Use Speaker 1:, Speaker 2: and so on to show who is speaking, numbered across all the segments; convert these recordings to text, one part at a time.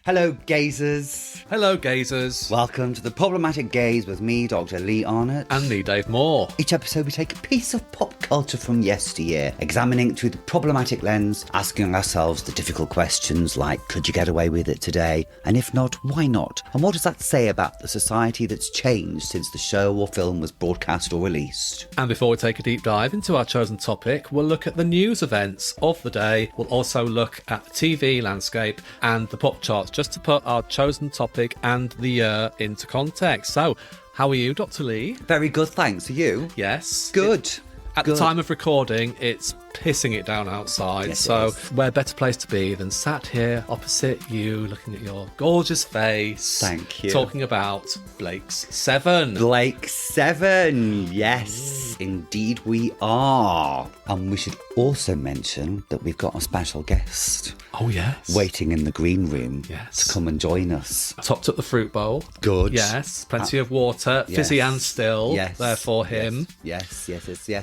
Speaker 1: Hello, gazers.
Speaker 2: Hello, gazers.
Speaker 1: Welcome to The Problematic Gaze with me, Dr. Lee Arnott.
Speaker 2: And me, Dave Moore.
Speaker 1: Each episode we take a piece of pop culture from yesteryear, examining it through the problematic lens, asking ourselves the difficult questions like, could you get away with it today? And if not, why not? And what does that say about the society that's changed since the show or film was broadcast or released?
Speaker 2: And before we take a deep dive into our chosen topic, we'll look at the news events of the day. We'll also look at the TV landscape and the pop charts, just to put our chosen topic and the year into context. So, how are you, Dr. Lee?
Speaker 1: Very good, thanks. Are you?
Speaker 2: Yes.
Speaker 1: Good.
Speaker 2: At the time of recording, it's pissing it down outside,
Speaker 1: Yes,
Speaker 2: so
Speaker 1: where
Speaker 2: better place to be than sat here opposite you, looking at your gorgeous face.
Speaker 1: Thank you.
Speaker 2: Talking about Blake's 7.
Speaker 1: Blake 7, yes, indeed we are. And we should also mention that we've got a special guest
Speaker 2: Oh, yes.
Speaker 1: waiting in the green room
Speaker 2: Yes.
Speaker 1: to come and join us.
Speaker 2: Topped up the fruit bowl.
Speaker 1: Good.
Speaker 2: Yes, plenty of water, fizzy
Speaker 1: yes.
Speaker 2: and still,
Speaker 1: Yes.
Speaker 2: there for him.
Speaker 1: Yes.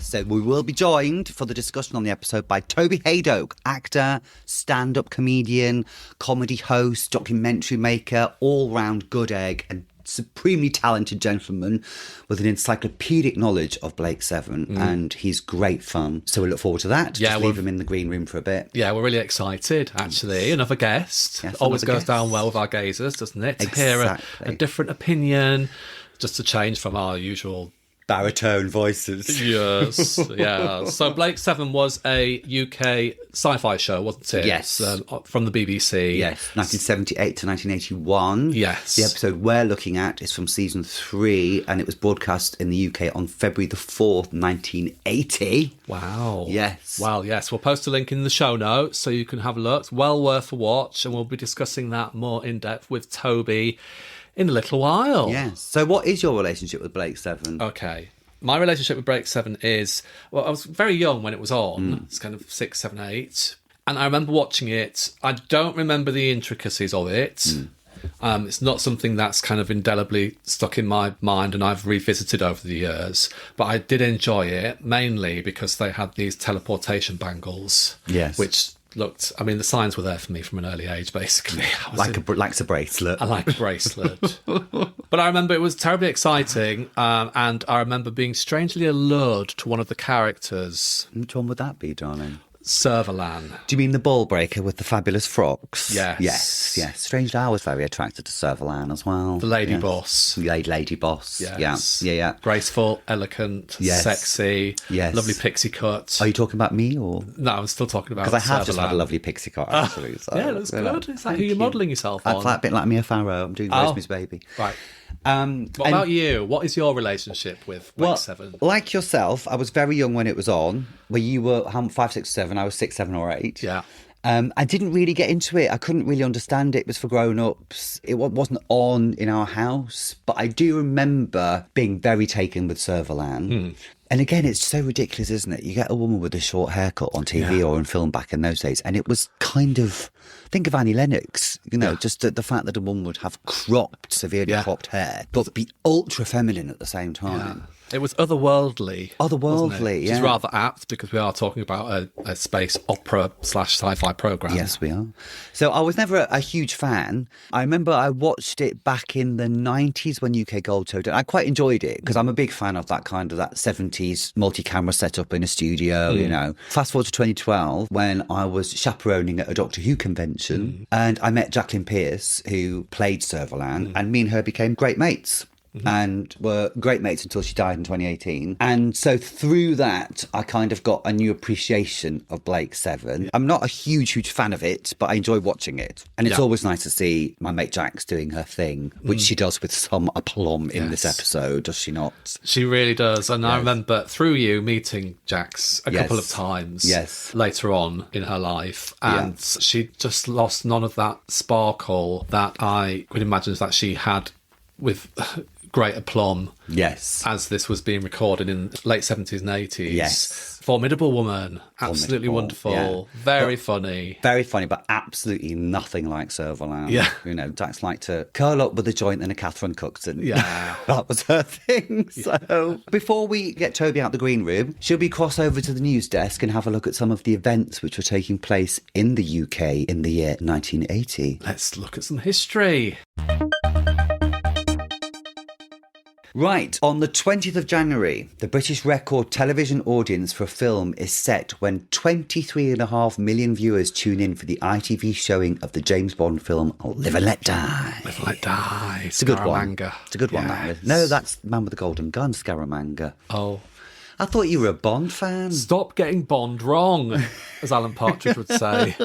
Speaker 1: So we will be joined for the discussion on the episode by Toby Hadoke, actor, stand-up comedian, comedy host, documentary maker, all-round good egg, and supremely talented gentleman with an encyclopaedic knowledge of Blake 7, and he's great fun. So we look forward to that.
Speaker 2: Yeah,
Speaker 1: Just leave him in the green room for a bit.
Speaker 2: Yeah, we're really excited, actually. Another guest.
Speaker 1: Yes,
Speaker 2: Always
Speaker 1: another
Speaker 2: goes
Speaker 1: guest.
Speaker 2: down well with our gazers, doesn't it? To hear
Speaker 1: Exactly.
Speaker 2: a different opinion, just to change from our usual...
Speaker 1: Baritone voices.
Speaker 2: Yes, yeah. So Blake 7 was a UK sci-fi show, wasn't it?
Speaker 1: Yes.
Speaker 2: From the BBC.
Speaker 1: Yes, 1978 to 1981.
Speaker 2: Yes.
Speaker 1: The episode we're looking at is from season 3, and it was broadcast in the UK on February the 4th, 1980.
Speaker 2: Wow.
Speaker 1: Yes.
Speaker 2: Wow, yes. We'll post a link in the show notes so you can have a look. Well worth a watch, and we'll be discussing that more in depth with Toby in a little while.
Speaker 1: Yes. So what is your relationship with Blake 7?
Speaker 2: Okay. My relationship with Blake 7 is, well, I was very young when it was on. It's kind of 6, 7, 8. And I remember watching it. I don't remember the intricacies of it. It's not something that's kind of indelibly stuck in my mind and I've revisited over the years. But I did enjoy it, mainly because they had these teleportation bangles.
Speaker 1: Yes.
Speaker 2: Which looked, I mean, the signs were there for me from an early age, basically.
Speaker 1: Like a bracelet.
Speaker 2: I like a bracelet. But I remember it was terribly exciting, and I remember being strangely allured to one of the characters,
Speaker 1: Which one would that be, darling?
Speaker 2: Servalan.
Speaker 1: Do you mean the ball breaker with the fabulous frocks?
Speaker 2: Yes.
Speaker 1: Yes. Strangely, I was very attracted to Servalan as well.
Speaker 2: The lady
Speaker 1: Yes.
Speaker 2: boss.
Speaker 1: Lady boss.
Speaker 2: Yes.
Speaker 1: Yeah.
Speaker 2: Graceful, elegant,
Speaker 1: Yes.
Speaker 2: sexy,
Speaker 1: Yes.
Speaker 2: lovely pixie cut.
Speaker 1: Are you talking about me or?
Speaker 2: No, I'm still talking about
Speaker 1: Because I have just had a
Speaker 2: Servalan.
Speaker 1: lovely pixie cut, actually. So,
Speaker 2: Yeah, that's
Speaker 1: you know,
Speaker 2: good. Is that
Speaker 1: thank
Speaker 2: who you're
Speaker 1: you.
Speaker 2: modelling yourself on?
Speaker 1: That's like a bit like Mia Farrow. I'm doing Rosemary's Baby.
Speaker 2: Right. What
Speaker 1: And-
Speaker 2: about you? What is your relationship with Blake 7?
Speaker 1: like yourself, I was very young when it was on. Where you were 5, 6, 7. I was 6, 7, or 8.
Speaker 2: Yeah.
Speaker 1: I didn't really get into it. I couldn't really understand it. It was for grown-ups. It wasn't on in our house. But I do remember being very taken with Servalan. And again, it's so ridiculous, isn't it? You get a woman with a short haircut on TV or in film back in those days. And it was kind of... Think of Annie Lennox, just the fact that a woman would have severely cropped hair, but be ultra feminine at the same time.
Speaker 2: It was otherworldly.
Speaker 1: Otherworldly,
Speaker 2: wasn't it? Which is
Speaker 1: yeah.
Speaker 2: rather apt because we are talking about a space opera / sci-fi programme.
Speaker 1: Yes, we are. So I was never a huge fan. I remember I watched it back in the 90s when UK Gold showed it. I quite enjoyed it because I'm a big fan of that 70s multi-camera setup in a studio, Fast forward to 2012 when I was chaperoning at a Doctor Who convention and I met Jacqueline Pearce, who played Servalan, and me and her became great mates. And were great mates until she died in 2018. And so through that, I kind of got a new appreciation of Blake 7. I'm not a huge fan of it, but I enjoy watching it. And it's always nice to see my mate Jax doing her thing, which she does with some aplomb in this episode, does she not?
Speaker 2: She really does. And I remember through you meeting Jax a couple of times later on in her life. And she just lost none of that sparkle that I could imagine that she had with great aplomb.
Speaker 1: Yes.
Speaker 2: As this was being recorded in late 70s and 80s.
Speaker 1: Yes.
Speaker 2: Formidable woman. Absolutely
Speaker 1: Formidable,
Speaker 2: wonderful. Very funny.
Speaker 1: Very funny, but absolutely nothing like Servalan.
Speaker 2: Yeah.
Speaker 1: You know, Dax liked to curl up with a joint and a Catherine Cookson.
Speaker 2: Yeah.
Speaker 1: That was her thing. So before we get Toby out the green room, should we cross over to the news desk and have a look at some of the events which were taking place in the UK in the year 1980?
Speaker 2: Let's look at some history.
Speaker 1: Right, on the 20th of January, the British record television audience for a film is set when 23.5 million viewers tune in for the ITV showing of the James Bond film Live and Let Die.
Speaker 2: Live and Let Die.
Speaker 1: It's a good one.
Speaker 2: Scaramanga.
Speaker 1: It's a good one, that is. No, that's Man with the Golden Gun, Scaramanga.
Speaker 2: Oh.
Speaker 1: I thought you were a Bond fan.
Speaker 2: Stop getting Bond wrong, as Alan Partridge would say.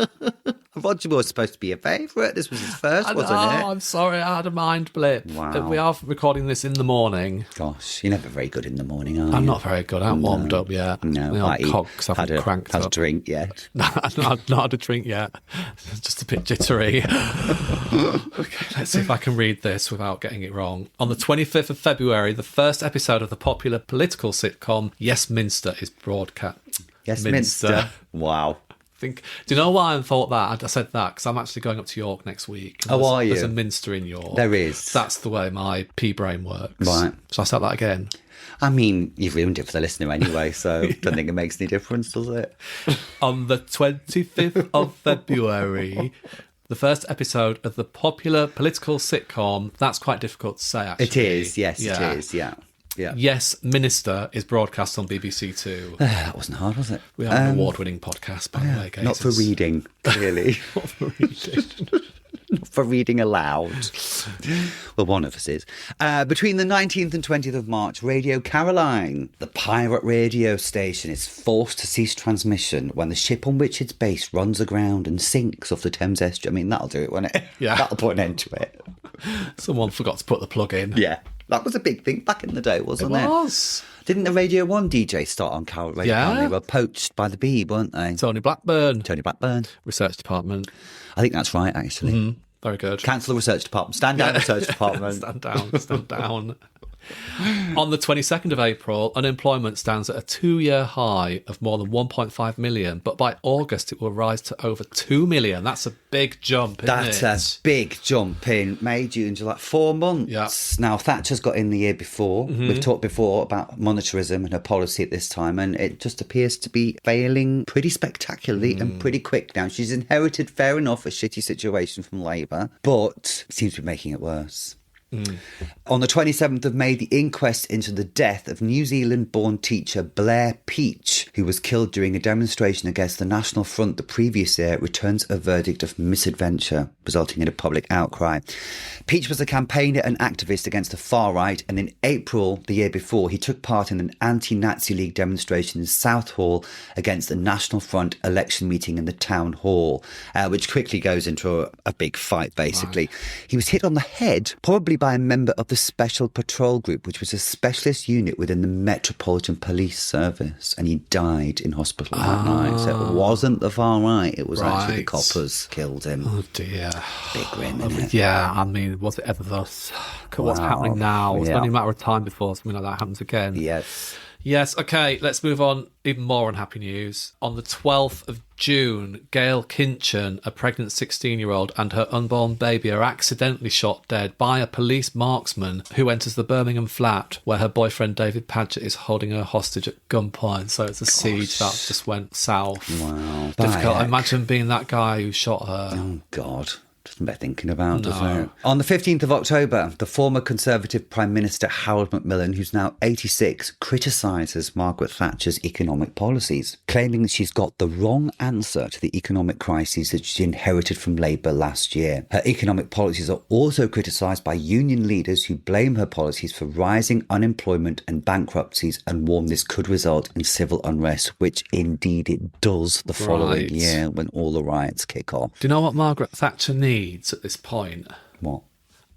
Speaker 1: Roger Moore was supposed to be a favourite. This was his first, wasn't it?
Speaker 2: I'm sorry, I had a mind blip.
Speaker 1: Wow.
Speaker 2: We are recording this in the morning.
Speaker 1: Gosh, you're never very good in the morning, are you?
Speaker 2: I'm not very good. I haven't warmed up yet.
Speaker 1: No,
Speaker 2: The old cogs haven't cranked
Speaker 1: had
Speaker 2: up.
Speaker 1: a drink yet.
Speaker 2: I've not had a drink yet. Just a bit jittery. Okay, let's see if I can read this without getting it wrong. On the 25th of February, the first episode of the popular political sitcom Yes Minster is broadcast.
Speaker 1: Yes, Minster. Wow.
Speaker 2: Do you know why I thought that? I said that because I'm actually going up to York next week.
Speaker 1: Oh, are you?
Speaker 2: There's a Minster in York.
Speaker 1: There is.
Speaker 2: That's the way my pea brain works.
Speaker 1: Right.
Speaker 2: So I start that again.
Speaker 1: I mean, you've ruined it for the listener anyway, so don't think it makes any difference, does it?
Speaker 2: On the 25th of February, the first episode of the popular political sitcom, that's quite difficult to say, actually.
Speaker 1: It is, yes, it is, yeah.
Speaker 2: Yes, Minister is broadcast on BBC Two.
Speaker 1: That wasn't hard, was it?
Speaker 2: We are an award-winning podcast, by the way, guys.
Speaker 1: Not for reading, clearly.
Speaker 2: Not for reading.
Speaker 1: Not for reading aloud. Well, one of us is. Between the 19th and 20th of March, Radio Caroline, the pirate radio station, is forced to cease transmission when the ship on which it's based runs aground and sinks off the Thames estuary. I mean, that'll do it, won't it?
Speaker 2: Yeah.
Speaker 1: That'll put an end to it.
Speaker 2: Someone forgot to put the plug in.
Speaker 1: Yeah. That was a big thing back in the day, wasn't it?
Speaker 2: It was.
Speaker 1: Didn't the Radio 1 DJ start on Radio Caroline? They were poached by the Bee, weren't they?
Speaker 2: Tony Blackburn.
Speaker 1: Tony Blackburn.
Speaker 2: Research department.
Speaker 1: I think that's right, actually.
Speaker 2: Very good.
Speaker 1: Cancel the research department. Stand down, research department.
Speaker 2: Stand down, stand down. On the 22nd of April, unemployment stands at a 2-year high of more than 1.5 million, but by August it will rise to over 2 million. That's a big jump, isn't it?
Speaker 1: That's a big jump in May, June, July, 4 months.
Speaker 2: Yeah.
Speaker 1: Now, Thatcher's got in the year before. We've talked before about monetarism and her policy at this time, and it just appears to be failing pretty spectacularly and pretty quick now. She's inherited, fair enough, a shitty situation from Labour, but seems to be making it worse. On the 27th of May, the inquest into the death of New Zealand-born teacher Blair Peach, who was killed during a demonstration against the National Front the previous year, returns a verdict of misadventure, resulting in a public outcry. Peach was a campaigner and activist against the far right, and in April the year before, he took part in an anti-Nazi League demonstration in Southall against the National Front election meeting in the town hall, which quickly goes into a big fight, basically. Right. He was hit on the head, probably by a member of the Special Patrol Group, which was a specialist unit within the Metropolitan Police Service, and he died in hospital that night. So it wasn't the far right, it was actually the coppers killed him.
Speaker 2: Oh dear.
Speaker 1: Big grim, isn't it?
Speaker 2: Yeah, I mean, was it ever thus? What's happening now? It's only a matter of time before something like that happens again. Yes, okay, let's move on. Even more unhappy news. On the 12th of June, Gail Kinchen, a pregnant 16-year-old, and her unborn baby are accidentally shot dead by a police marksman who enters the Birmingham flat where her boyfriend David Padgett is holding her hostage at gunpoint. So it's a siege that just went south.
Speaker 1: Wow.
Speaker 2: Difficult. Imagine being that guy who shot her.
Speaker 1: Oh, God. Doesn't bear thinking about, does it? On the 15th of October, the former Conservative Prime Minister Harold Macmillan, who's now 86, criticises Margaret Thatcher's economic policies, claiming that she's got the wrong answer to the economic crises that she inherited from Labour last year. Her economic policies are also criticised by union leaders who blame her policies for rising unemployment and bankruptcies and warn this could result in civil unrest, which indeed it does the following year when all the riots kick off.
Speaker 2: Do you know what Margaret Thatcher needs at this point?
Speaker 1: What?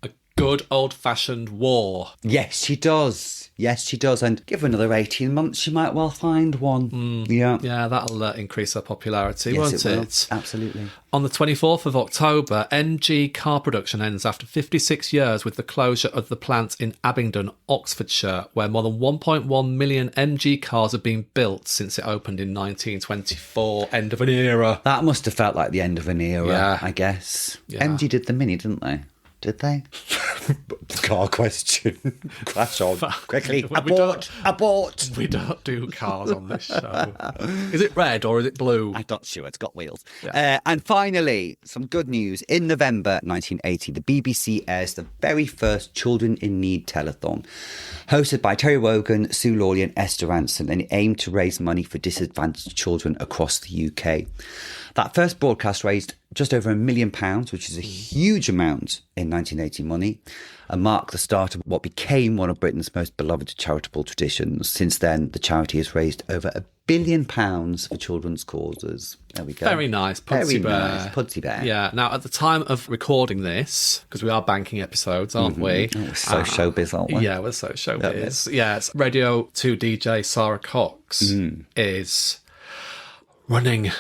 Speaker 2: A good old-fashioned war.
Speaker 1: Yes, she does. Yes, she does. And give her another 18 months, she might well find one. Yeah.
Speaker 2: Yeah, that'll increase her popularity,
Speaker 1: Yes,
Speaker 2: won't
Speaker 1: it will.
Speaker 2: it?
Speaker 1: Absolutely.
Speaker 2: On the 24th of October, MG car production ends after 56 years with the closure of the plant in Abingdon, Oxfordshire, where more than 1.1 million MG cars have been built since it opened in 1924. End of an era.
Speaker 1: That must have felt like the end of an era,
Speaker 2: Yeah.
Speaker 1: I guess.
Speaker 2: Yeah.
Speaker 1: MG did the Mini, didn't they? Did they? Car question. Crash on. Quickly. Abort.
Speaker 2: We don't do cars on this show. Is it red or is it blue?
Speaker 1: I'm not sure. It's got wheels.
Speaker 2: Yeah.
Speaker 1: And finally, some good news. In November 1980, the BBC airs the very first Children in Need telethon, hosted by Terry Wogan, Sue Lawley and Esther Ranson, and it aimed to raise money for disadvantaged children across the UK. That first broadcast raised just over £1 million, which is a huge amount in 1980 money, and marked the start of what became one of Britain's most beloved charitable traditions. Since then, the charity has raised over £1 billion for children's causes. There we go.
Speaker 2: Very nice, Pudsey Bear.
Speaker 1: Pudsey Bear.
Speaker 2: Yeah. Now, at the time of recording this, because we are banking episodes, aren't we?
Speaker 1: Oh, we're so showbiz, aren't we?
Speaker 2: Yeah, we're so showbiz. Yeah, it's Radio 2 DJ Sarah Cox is running,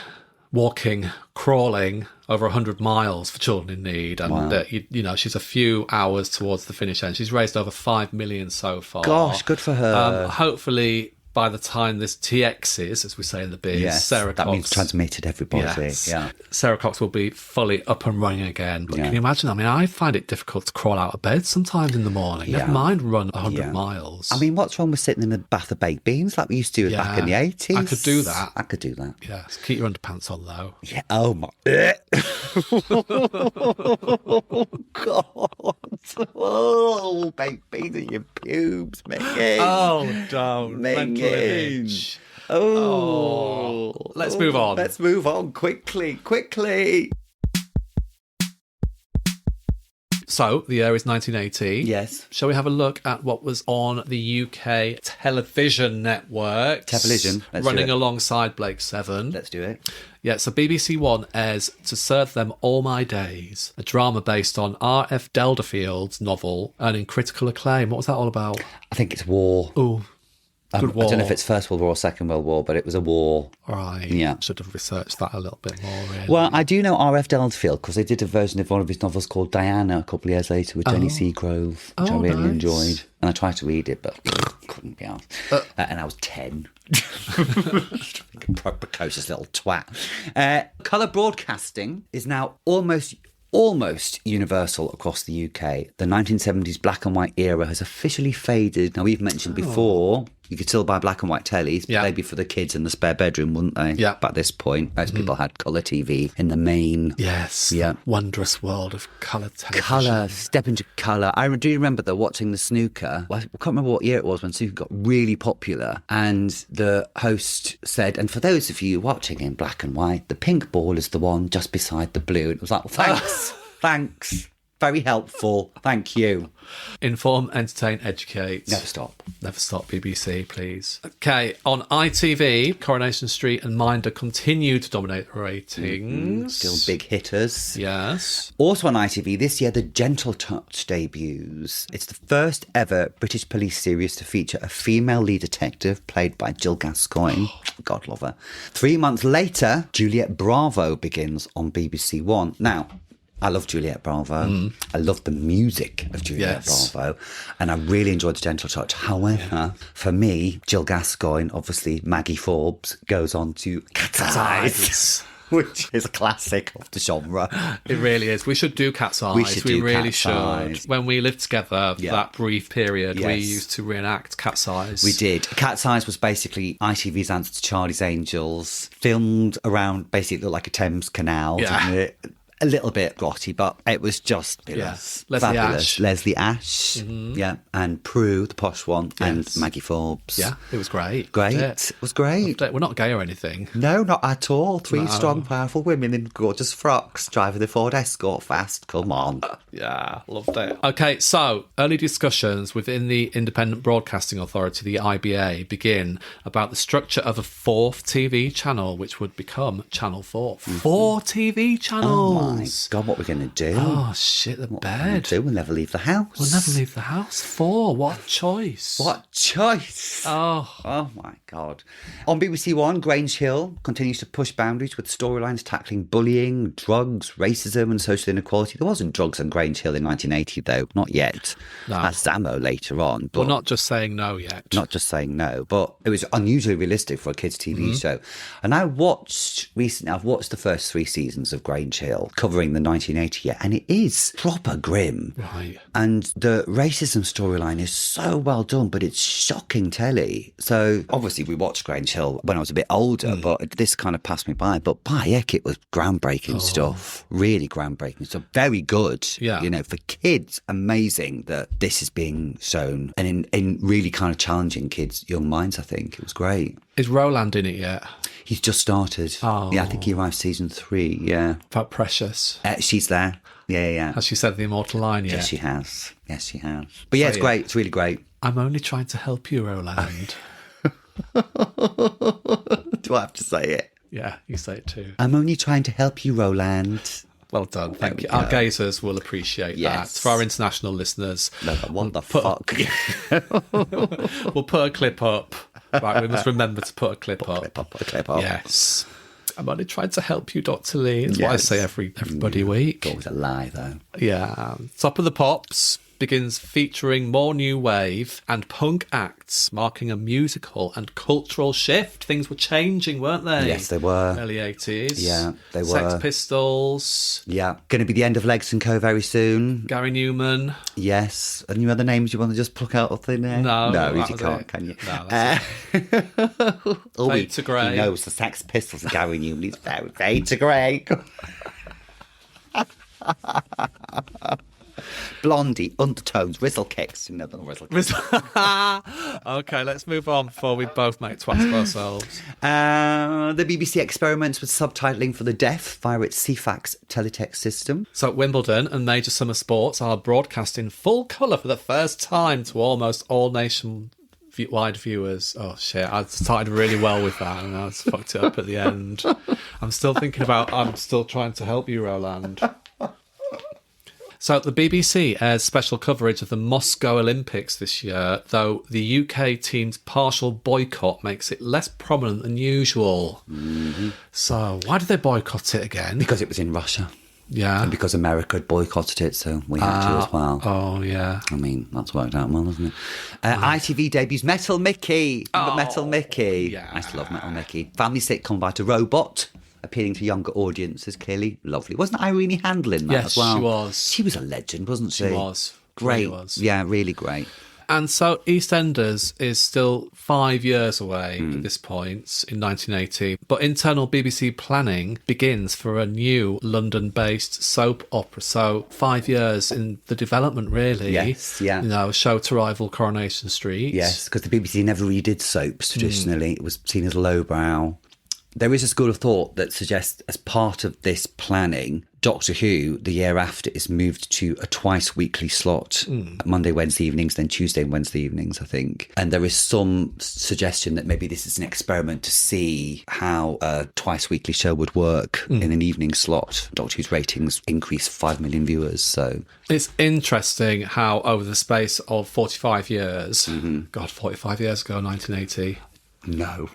Speaker 2: walking, crawling over 100 miles for Children in Need. And, you know, she's a few hours towards the finish end. She's raised over 5 million so far.
Speaker 1: Gosh, good for her.
Speaker 2: Hopefully, by the time this TXs, as we say in the biz, Sarah Cox...
Speaker 1: that means transmitted everybody.
Speaker 2: Yes.
Speaker 1: Yeah.
Speaker 2: Sarah Cox will be fully up and running again. But
Speaker 1: Yeah.
Speaker 2: can you imagine? I mean, I find it difficult to crawl out of bed sometimes in the morning.
Speaker 1: Yeah.
Speaker 2: Never mind run 100
Speaker 1: Yeah.
Speaker 2: miles.
Speaker 1: I mean, what's wrong with sitting in a bath of baked beans like we used to do back in the 80s?
Speaker 2: I could do that.
Speaker 1: I could do that.
Speaker 2: Yes, keep your underpants on though.
Speaker 1: Yeah. Oh, my... oh, God. Oh, baked beans in your pubes, Mickey.
Speaker 2: Oh, don't.
Speaker 1: Mickey. Oh.
Speaker 2: Let's move on.
Speaker 1: Let's move on quickly.
Speaker 2: So, the year is 1980.
Speaker 1: Yes.
Speaker 2: Shall we have a look at what was on the UK television networks?
Speaker 1: Television. Let's do
Speaker 2: running
Speaker 1: it.
Speaker 2: alongside Blake 7.
Speaker 1: Let's do it.
Speaker 2: Yeah, so BBC One airs To Serve Them All My Days, a drama based on R.F. Delderfield's novel, earning critical acclaim. What was that all about?
Speaker 1: I think it's war.
Speaker 2: Oh, good war.
Speaker 1: I don't know if it's First World War or Second World War, but it was a war.
Speaker 2: Right.
Speaker 1: Yeah.
Speaker 2: Should have researched that a little bit more, really.
Speaker 1: Well, I do know R.F. Delderfield because they did a version of one of his novels called Diana a couple of years later with Jenny Seagrove, which I really enjoyed. And I tried to read it, but couldn't be asked. And I was 10. A precocious little twat. Colour broadcasting is now almost universal across the UK. The 1970s black and white era has officially faded. Now, we've mentioned before, you could still buy black and white tellies, but they'd be for the kids in the spare bedroom, wouldn't they?
Speaker 2: Yeah.
Speaker 1: But at this point, most people had colour TV in the main.
Speaker 2: Yes.
Speaker 1: Yeah.
Speaker 2: Wondrous world of colour television.
Speaker 1: Colour, step into colour. I do remember though watching the snooker. Well, I can't remember what year it was when snooker got really popular. And the host said, and for those of you watching in black and white, the pink ball is the one just beside the blue. And it was like, well, thanks. Thanks. Very helpful. Thank you.
Speaker 2: Inform, entertain, educate.
Speaker 1: Never stop.
Speaker 2: Never stop, BBC, please. Okay, on ITV, Coronation Street and Minder continue to dominate the ratings.
Speaker 1: Still big hitters.
Speaker 2: Yes.
Speaker 1: Also on ITV this year, The Gentle Touch debuts. It's the first ever British police series to feature a female lead detective played by Jill Gascoigne. God love her. 3 months later, Juliet Bravo begins on BBC One. Now, I love Juliet Bravo. I love the music of Juliet Bravo. And I really enjoyed The Gentle Touch. However, for me, Jill Gascoigne, obviously Maggie Forbes, goes on to Cat's Eyes, which is a classic of the genre.
Speaker 2: It really is. We should do Cat's Eyes.
Speaker 1: We
Speaker 2: really
Speaker 1: Cat's
Speaker 2: should.
Speaker 1: Eyes.
Speaker 2: When we lived together, that brief period, we
Speaker 1: Yes.
Speaker 2: used to reenact Cat's Eyes.
Speaker 1: We did. Cat's Eyes was basically ITV's answer to Charlie's Angels, filmed around basically looked like a Thames canal, didn't it? A little bit grotty, but it was just fabulous.
Speaker 2: Leslie
Speaker 1: Fabulous.
Speaker 2: Ash.
Speaker 1: Leslie Ash, and Prue, the posh one, and
Speaker 2: Yes.
Speaker 1: Maggie Forbes.
Speaker 2: Yeah, it was great.
Speaker 1: Great.
Speaker 2: Loved
Speaker 1: It was great.
Speaker 2: it. We're not gay or anything.
Speaker 1: No, not at all. Three strong, powerful women in gorgeous frocks driving the Ford Escort fast. Come on.
Speaker 2: Yeah, loved it. Okay, so early discussions within the Independent Broadcasting Authority, the IBA, begin about the structure of a fourth TV channel, which would become Channel 4. 4 TV channels. bills.
Speaker 1: God, what we're going to do?
Speaker 2: Oh, shit, the bed.
Speaker 1: We'll never leave the house.
Speaker 2: We'll never leave the house. 4. What a choice.
Speaker 1: What choice?
Speaker 2: Oh,
Speaker 1: My God. On BBC One, Grange Hill continues to push boundaries with storylines tackling bullying, drugs, racism and social inequality. There wasn't drugs on Grange Hill in 1980, though. Not yet.
Speaker 2: No.
Speaker 1: That's Zammo later on.
Speaker 2: We're not just saying no yet.
Speaker 1: Not just saying no, but it was unusually realistic for a kids' TV show. And I've watched the first 3 seasons of Grange Hill, covering the 1980 year, and it is proper grim.
Speaker 2: Right.
Speaker 1: And the racism storyline is so well done, but it's shocking telly. So obviously we watched Grange Hill when I was a bit older, but this kind of passed me by. But by heck, it was groundbreaking stuff. Really groundbreaking stuff. Very good.
Speaker 2: Yeah.
Speaker 1: You know, for kids, amazing that this is being shown and in really kind of challenging kids' young minds, I think. It was great.
Speaker 2: Is Roland in it yet?
Speaker 1: He's just started.
Speaker 2: Oh.
Speaker 1: Yeah, I think he arrived season 3, yeah.
Speaker 2: About Precious.
Speaker 1: She's there. Yeah.
Speaker 2: Has she said the immortal line yet?
Speaker 1: Yes, she has. But yeah, it's great. It's really great.
Speaker 2: I'm only trying to help you, Roland.
Speaker 1: Do I have to say it?
Speaker 2: Yeah, you say it too.
Speaker 1: I'm only trying to help you, Roland.
Speaker 2: Well done. Thank you.
Speaker 1: we go.
Speaker 2: Our gazers will appreciate
Speaker 1: Yes.
Speaker 2: that. For our international listeners,
Speaker 1: No, what the fuck?
Speaker 2: we'll put a clip up. Right, we must remember to put a clip up.
Speaker 1: Put a clip up.
Speaker 2: Yes. I'm only trying to help you, Dr. Lee. It's what I
Speaker 1: Yes.
Speaker 2: say every bloody week.
Speaker 1: It's always a lie, though.
Speaker 2: Yeah. Top of the Pops begins featuring more new wave and punk acts, marking a musical and cultural shift. Things were changing, weren't they?
Speaker 1: Yes, they were.
Speaker 2: Early 80s.
Speaker 1: Yeah, they were.
Speaker 2: Sex Pistols,
Speaker 1: Yeah. Going to be the end of Legs & Co. very soon.
Speaker 2: Gary Newman.
Speaker 1: Yes. Any other names you want to just pluck out of thin air?
Speaker 2: No,
Speaker 1: No,
Speaker 2: that
Speaker 1: you
Speaker 2: was
Speaker 1: can't,
Speaker 2: it.
Speaker 1: can you?
Speaker 2: No, that's Fade to Grey.
Speaker 1: He knows the Sex Pistols and Gary Newman. He's very Fade to Grey. Blondie, Undertones, Rizzle Kicks. You know the Rizzle Kicks.
Speaker 2: Okay, let's move on before we both make twats of ourselves.
Speaker 1: The BBC experiments with subtitling for the deaf via its CFAX teletext system.
Speaker 2: So Wimbledon and major summer sports are broadcast in full colour for the first time to almost all nation-wide viewers. Oh shit, I started really well with that and I fucked it up at the end. I'm still trying to help you, Roland. So the BBC airs special coverage of the Moscow Olympics this year, though the UK team's partial boycott makes it less prominent than usual. Mm-hmm. So why did they boycott it again?
Speaker 1: Because it was in Russia.
Speaker 2: Yeah.
Speaker 1: And because America had boycotted it, so we had to as well.
Speaker 2: Oh, yeah.
Speaker 1: I mean, that's worked out well, hasn't it? ITV debuts Metal Mickey. Remember Metal Mickey?
Speaker 2: yeah.
Speaker 1: I still love Metal Mickey. Family sitcom about a robot, appealing to younger audiences, clearly. Lovely. Wasn't Irene Handler in that
Speaker 2: Yes,
Speaker 1: as well?
Speaker 2: she was.
Speaker 1: She was a legend, wasn't she?
Speaker 2: She was.
Speaker 1: Great.
Speaker 2: Really was.
Speaker 1: Yeah, really great.
Speaker 2: And so EastEnders is still 5 years away at this point in 1980, but internal BBC planning begins for a new London-based soap opera. So 5 years in the development, really.
Speaker 1: Yes, yeah.
Speaker 2: You know, a show to rival Coronation Street.
Speaker 1: Yes, because the BBC never really did soaps traditionally. It was seen as lowbrow. There is a school of thought that suggests as part of this planning, Doctor Who, the year after, is moved to a twice weekly slot, Monday, Wednesday evenings, then Tuesday and Wednesday evenings, I think. And there is some suggestion that maybe this is an experiment to see how a twice weekly show would work in an evening slot. Doctor Who's ratings increased 5 million viewers, so...
Speaker 2: It's interesting how over the space of 45 years, God, 45 years ago, 1980.
Speaker 1: No.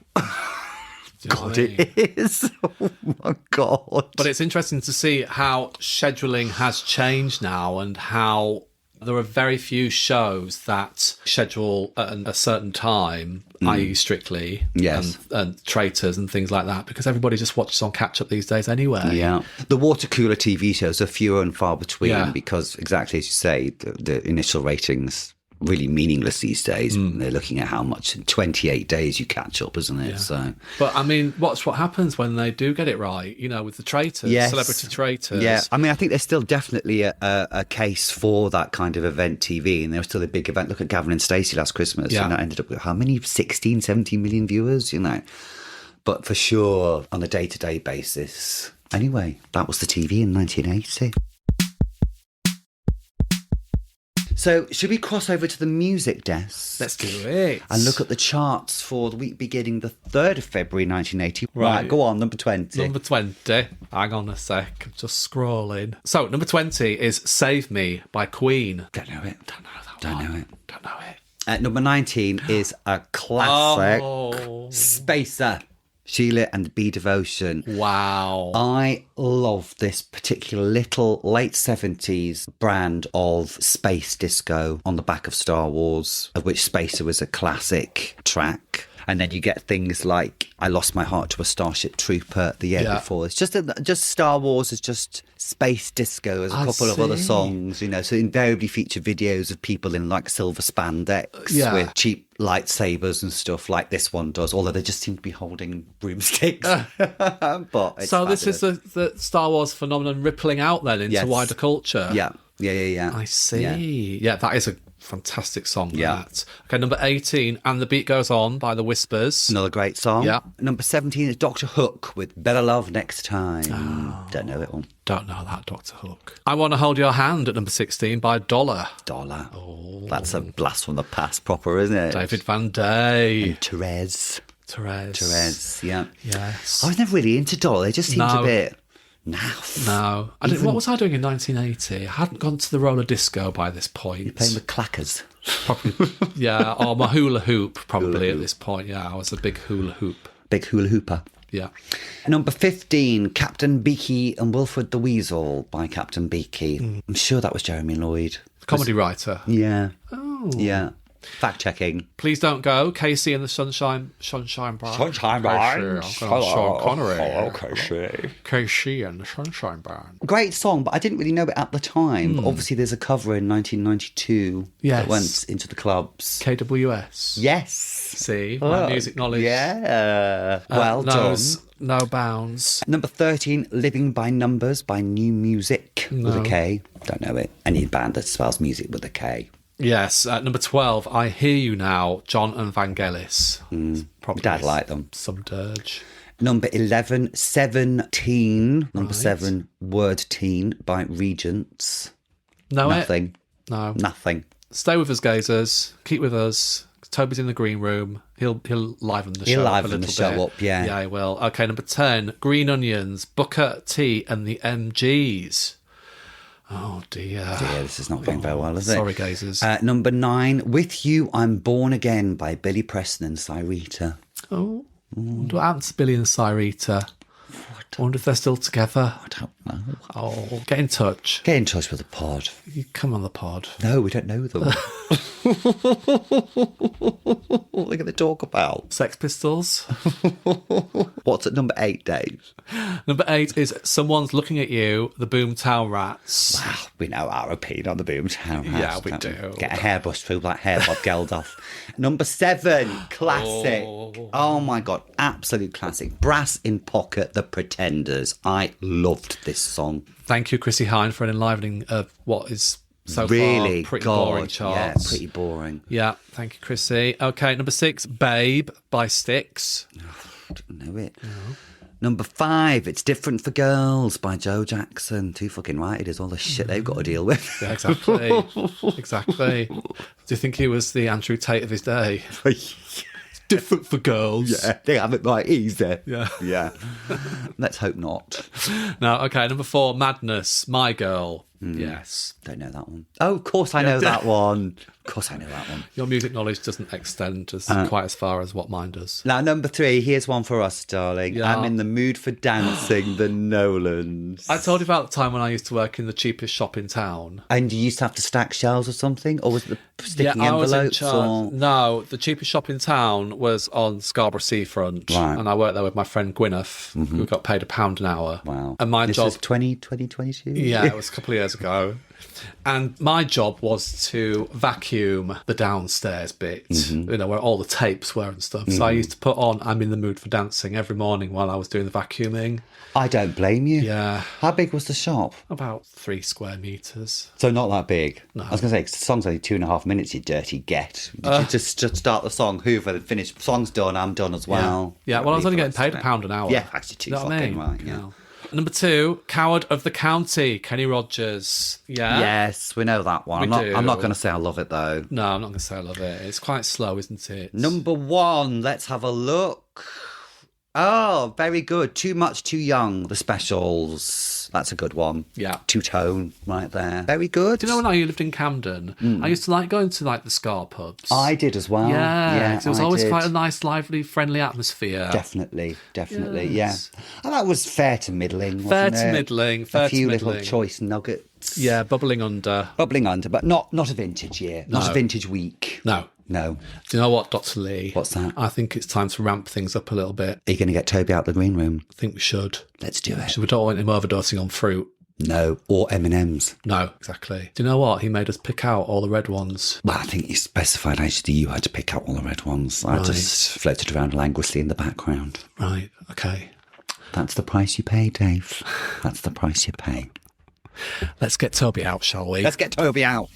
Speaker 2: Do you know
Speaker 1: God,
Speaker 2: what I mean?
Speaker 1: it is. Oh, my God.
Speaker 2: But it's interesting to see how scheduling has changed now and how there are very few shows that schedule at a certain time, i.e. Strictly,
Speaker 1: Yes.
Speaker 2: and Traitors and things like that, because everybody just watches on catch-up these days anyway.
Speaker 1: Yeah. The water cooler TV shows are fewer and far between because, exactly as you say, the initial ratings really meaningless these days. They're looking at how much in 28 days you catch up, isn't it?
Speaker 2: Yeah.
Speaker 1: So,
Speaker 2: But I mean, watch what happens when they do get it right, you know, with the Traitors,
Speaker 1: Yes.
Speaker 2: Celebrity Traitors.
Speaker 1: yeah, I mean, I think there's still definitely a case for that kind of event TV, and there was still a big event. Look at Gavin and Stacey last Christmas.
Speaker 2: Yeah.
Speaker 1: And that ended up with how many? 16, 17 million viewers, you know. But for sure, on a day-to-day basis. Anyway, that was the TV in 1980. So, should we cross over to the music desk?
Speaker 2: Let's do it.
Speaker 1: And look at the charts for the week beginning the 3rd of February 1980.
Speaker 2: Right.
Speaker 1: Go on, number 20.
Speaker 2: Number 20. Hang on a sec. I'm just scrolling. So, number 20 is Save Me by Queen.
Speaker 1: Don't know it.
Speaker 2: Don't know that
Speaker 1: Don't
Speaker 2: one.
Speaker 1: know it.
Speaker 2: Don't know it.
Speaker 1: At number 19 is a classic
Speaker 2: Oh.
Speaker 1: Spacer, Sheila and the Bee Devotion.
Speaker 2: Wow.
Speaker 1: I love this particular little late 70s brand of space disco on the back of Star Wars, of which Spacer was a classic track. And then you get things like I Lost My Heart to a Starship Trooper the year before. It's just Star Wars is just space disco as a couple of other songs, you know. So invariably feature videos of people in like silver spandex with cheap lightsabers and stuff like this one does, although they just seem to be holding broomsticks. But it's
Speaker 2: so
Speaker 1: fabulous.
Speaker 2: this is the Star Wars phenomenon rippling out then into wider culture.
Speaker 1: Yeah.
Speaker 2: I see. Yeah, that is a fantastic song.
Speaker 1: Yeah.
Speaker 2: That. Okay, number 18, And the Beat Goes On by The Whispers.
Speaker 1: Another great song.
Speaker 2: Yeah.
Speaker 1: Number 17 is Dr. Hook with Better Love Next Time. Don't know it one.
Speaker 2: Don't know that, Dr. Hook. I Want to Hold Your Hand at number 16 by Dollar.
Speaker 1: Dollar. Oh. That's a blast from the past proper, isn't it?
Speaker 2: David Van Day.
Speaker 1: And Therese, yeah.
Speaker 2: Yes.
Speaker 1: I was never really into Dollar. They just seemed a bit naff.
Speaker 2: No. What was I doing in 1980? I hadn't gone to the roller disco by this point.
Speaker 1: You're playing with clackers.
Speaker 2: Probably, yeah, or my hula hoop probably at this point. Yeah, I was a big hula hoop.
Speaker 1: Big hula hooper.
Speaker 2: Yeah.
Speaker 1: Number 15, Captain Beaky and Wilfred the Weasel by Captain Beaky. I'm sure that was Jeremy Lloyd.
Speaker 2: Comedy writer.
Speaker 1: Yeah.
Speaker 2: Oh.
Speaker 1: Yeah. Fact checking.
Speaker 2: Please Don't Go, Casey and the Sunshine Band.
Speaker 1: Sunshine
Speaker 2: Band. Sean Connery.
Speaker 1: Casey.
Speaker 2: Casey and the Sunshine Band.
Speaker 1: Great song, but I didn't really know it at the time. But obviously, there's a cover in 1992 that went into the clubs.
Speaker 2: KWS.
Speaker 1: Yes.
Speaker 2: See, my music knowledge.
Speaker 1: Yeah. Well done.
Speaker 2: No bounds.
Speaker 1: Number 13, Living by Numbers by New Music with a K. Don't know it. Any band that spells music with a K.
Speaker 2: Yes. Number 12, I Hear You Now, John and Vangelis. Probably
Speaker 1: Dad liked them.
Speaker 2: Some dirge.
Speaker 1: Number 11, 17. Number 7, Word Teen by Regents. Nothing.
Speaker 2: No.
Speaker 1: Nothing.
Speaker 2: Stay with us, gazers. Keep with us. Toby's in the green room. He'll liven the show up a little bit.
Speaker 1: Yeah.
Speaker 2: Yeah, he will. Okay, number 10, Green Onions, Booker T and the MGs. Oh, dear.
Speaker 1: This is not going very well, is it?
Speaker 2: Sorry, gazers.
Speaker 1: Number 9, With You, I'm Born Again by Billy Preston and Cyrita.
Speaker 2: Oh, I wonder what happened to Billy and Cyrita. I wonder if they're still together.
Speaker 1: I don't know.
Speaker 2: Oh, get in touch.
Speaker 1: Get in touch with the pod.
Speaker 2: You come on the pod.
Speaker 1: No, we don't know them. What are they going to talk about?
Speaker 2: Sex Pistols.
Speaker 1: What's at number 8, Dave?
Speaker 2: Number 8 is Someone's Looking at You, the Boomtown Rats.
Speaker 1: Wow, we know our opinion on the Boomtown Rats.
Speaker 2: Yeah, we do.
Speaker 1: Get a hairbrush through like hair Bob Geldof. Number 7, classic. Oh my God, absolute classic. Brass in Pocket, The Pretenders. I loved this song.
Speaker 2: Thank you, Chrissy Hine, for an enlivening of what is so
Speaker 1: Really?
Speaker 2: far pretty
Speaker 1: God,
Speaker 2: boring charts.
Speaker 1: Yeah, pretty boring.
Speaker 2: Yeah, thank you, Chrissy. Okay, number 6, Babe by Styx.
Speaker 1: I don't know it. No. Number 5, It's Different for Girls by Joe Jackson. Too fucking right it is, all the shit they've got to deal with.
Speaker 2: Yeah, exactly. Exactly. Do you think he was the Andrew Tate of his day? Different for girls.
Speaker 1: Yeah, they have it right easy.
Speaker 2: Yeah.
Speaker 1: Yeah. Let's hope not.
Speaker 2: No, okay, number 4, Madness, My Girl. Yes.
Speaker 1: Don't know that one. Oh, of course I know that one. Of course I know that one.
Speaker 2: Your music knowledge doesn't extend quite as far as what mine does.
Speaker 1: Now, number 3, here's one for us, darling.
Speaker 2: Yeah.
Speaker 1: I'm in the mood for dancing, the Nolans.
Speaker 2: I told you about the time when I used to work in the cheapest shop in town.
Speaker 1: And you used to have to stack shells or something? Or was it the sticking
Speaker 2: I was in
Speaker 1: envelopes?
Speaker 2: charge.
Speaker 1: Or...
Speaker 2: No, the cheapest shop in town was on Scarborough Seafront.
Speaker 1: Right.
Speaker 2: And I worked there with my friend Gwyneth, who got paid £1 an hour.
Speaker 1: Wow.
Speaker 2: And my
Speaker 1: this
Speaker 2: job...
Speaker 1: was 2022?
Speaker 2: Yeah, it was a couple of years ago. And my job was to vacuum the downstairs bit, you know, where all the tapes were and stuff. So I used to put on I'm in the mood for dancing every morning while I was doing the vacuuming.
Speaker 1: I don't blame you.
Speaker 2: Yeah.
Speaker 1: How big was the shop?
Speaker 2: About 3 square metres.
Speaker 1: So not that big.
Speaker 2: No.
Speaker 1: I was going to say, the song's only 2.5 minutes, you dirty get. Did you just start the song, hoover, and finish? Song's done, I'm done as well.
Speaker 2: Yeah, well, I was only getting paid £1 an hour.
Speaker 1: Yeah, actually too
Speaker 2: You know what I
Speaker 1: fucking
Speaker 2: mean?
Speaker 1: right, yeah.
Speaker 2: No. Number 2, Coward of the County, Kenny Rogers. Yeah?
Speaker 1: Yes, we know that one. I'm not going to say I love it, though.
Speaker 2: No, I'm not going to say I love it. It's quite slow, isn't it?
Speaker 1: Number 1, let's have a look. Oh, very good. Too Much, Too Young, the specials. That's a good one.
Speaker 2: Yeah.
Speaker 1: Two-tone right there. Very good.
Speaker 2: Do you know when I lived in Camden, I used to like going to like the Scar pubs?
Speaker 1: I did as well.
Speaker 2: Yeah, 'cause it was always
Speaker 1: did.
Speaker 2: quite a nice, lively, friendly atmosphere.
Speaker 1: Definitely,
Speaker 2: Yes.
Speaker 1: yeah. And that was fair to middling,
Speaker 2: Fair
Speaker 1: wasn't
Speaker 2: to
Speaker 1: it?
Speaker 2: middling,
Speaker 1: A
Speaker 2: fair to
Speaker 1: few
Speaker 2: middling.
Speaker 1: little choice nuggets.
Speaker 2: Yeah, bubbling under.
Speaker 1: Bubbling under, but not a vintage year. Not a vintage week.
Speaker 2: No.
Speaker 1: No.
Speaker 2: Do you know what, Dr. Lee?
Speaker 1: What's that?
Speaker 2: I think it's time to ramp things up a little bit.
Speaker 1: Are you going to get Toby out the green room?
Speaker 2: I think we should.
Speaker 1: Let's do it.
Speaker 2: So we don't want him overdosing on fruit.
Speaker 1: No, or M&Ms.
Speaker 2: No, exactly. Do you know what? He made us pick out all the red ones.
Speaker 1: Well, I think you specified actually you had to pick out all the red ones. I just floated around languorously in the background.
Speaker 2: Right, okay.
Speaker 1: That's the price you pay, Dave. That's the price you pay.
Speaker 2: Let's get Toby out, shall we?
Speaker 1: Let's get Toby out.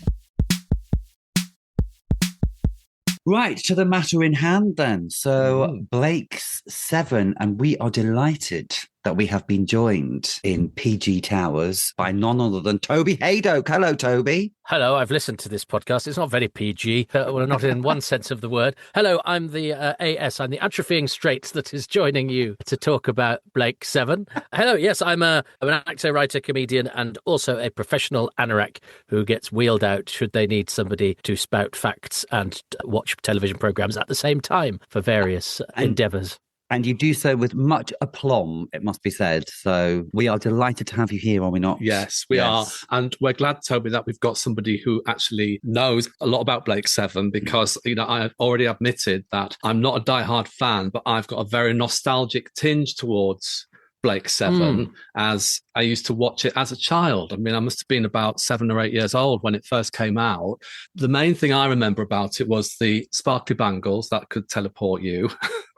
Speaker 1: Right, to the matter in hand then. So Blake's 7, and we are delighted that we have been joined in PG Towers by none other than Toby Hadoke. Hello, Toby.
Speaker 3: Hello, I've listened to this podcast. It's not very PG, well, not in one sense of the word. Hello, I'm the AS. I'm the atrophying straight that is joining you to talk about Blake 7. Hello, yes, I'm an actor, writer, comedian, and also a professional anorak who gets wheeled out should they need somebody to spout facts and watch television programmes at the same time for various endeavours.
Speaker 1: And you do so with much aplomb, it must be said. So we are delighted to have you here, are we not?
Speaker 2: Yes, we are. And we're glad, Toby, that we've got somebody who actually knows a lot about Blake 7 because, you know, I have already admitted that I'm not a diehard fan, but I've got a very nostalgic tinge towards Blake 7 as I used to watch it as a child. I mean, I must have been about 7 or 8 years old when it first came out. The main thing I remember about it was the sparkly bangles that could teleport you.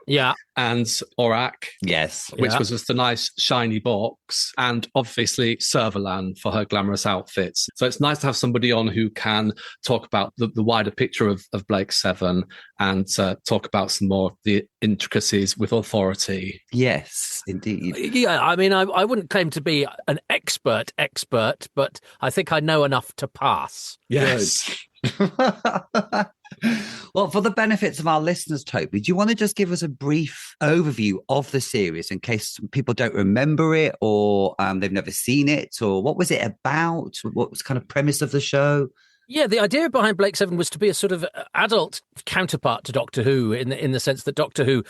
Speaker 3: Yeah.
Speaker 2: And Aurak.
Speaker 1: Yes.
Speaker 2: Which was just a nice shiny box. And obviously Servalan for her glamorous outfits. So it's nice to have somebody on who can talk about the wider picture of Blake 7 and talk about some more of the intricacies with authority.
Speaker 1: Yes, indeed.
Speaker 3: Yeah, I mean, I wouldn't claim to be an expert, but I think I know enough to pass.
Speaker 2: Yes.
Speaker 1: Well, for the benefits of our listeners, Toby, do you want to just give us a brief overview of the series in case people don't remember it or they've never seen it? Or what was it about? What was kind of premise of the show?
Speaker 3: Yeah, the idea behind Blake 7 was to be a sort of adult counterpart to Doctor Who in the sense that Doctor Who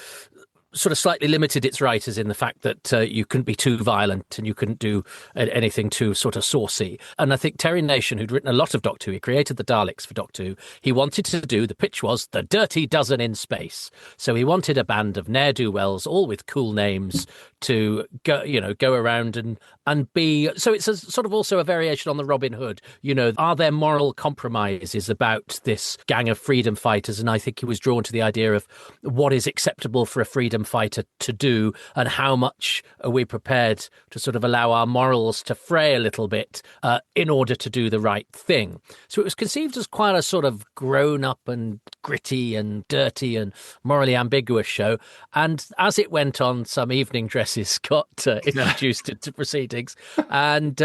Speaker 3: sort of slightly limited its writers in the fact that you couldn't be too violent and you couldn't do anything too sort of saucy. And I think Terry Nation, who'd written a lot of Doctor Who, he created the Daleks for Doctor Who. He wanted to do, the pitch was, the Dirty Dozen in space. So he wanted a band of ne'er-do-wells, all with cool names, to go around and be. So it's a sort of also a variation on the Robin Hood. You know, are there moral compromises about this gang of freedom fighters? And I think he was drawn to the idea of what is acceptable for a freedom fighter to do and how much are we prepared to sort of allow our morals to fray a little bit in order to do the right thing. So it was conceived as quite a sort of grown up and gritty and dirty and morally ambiguous show. And as it went on, some evening dresses got introduced into proceedings. And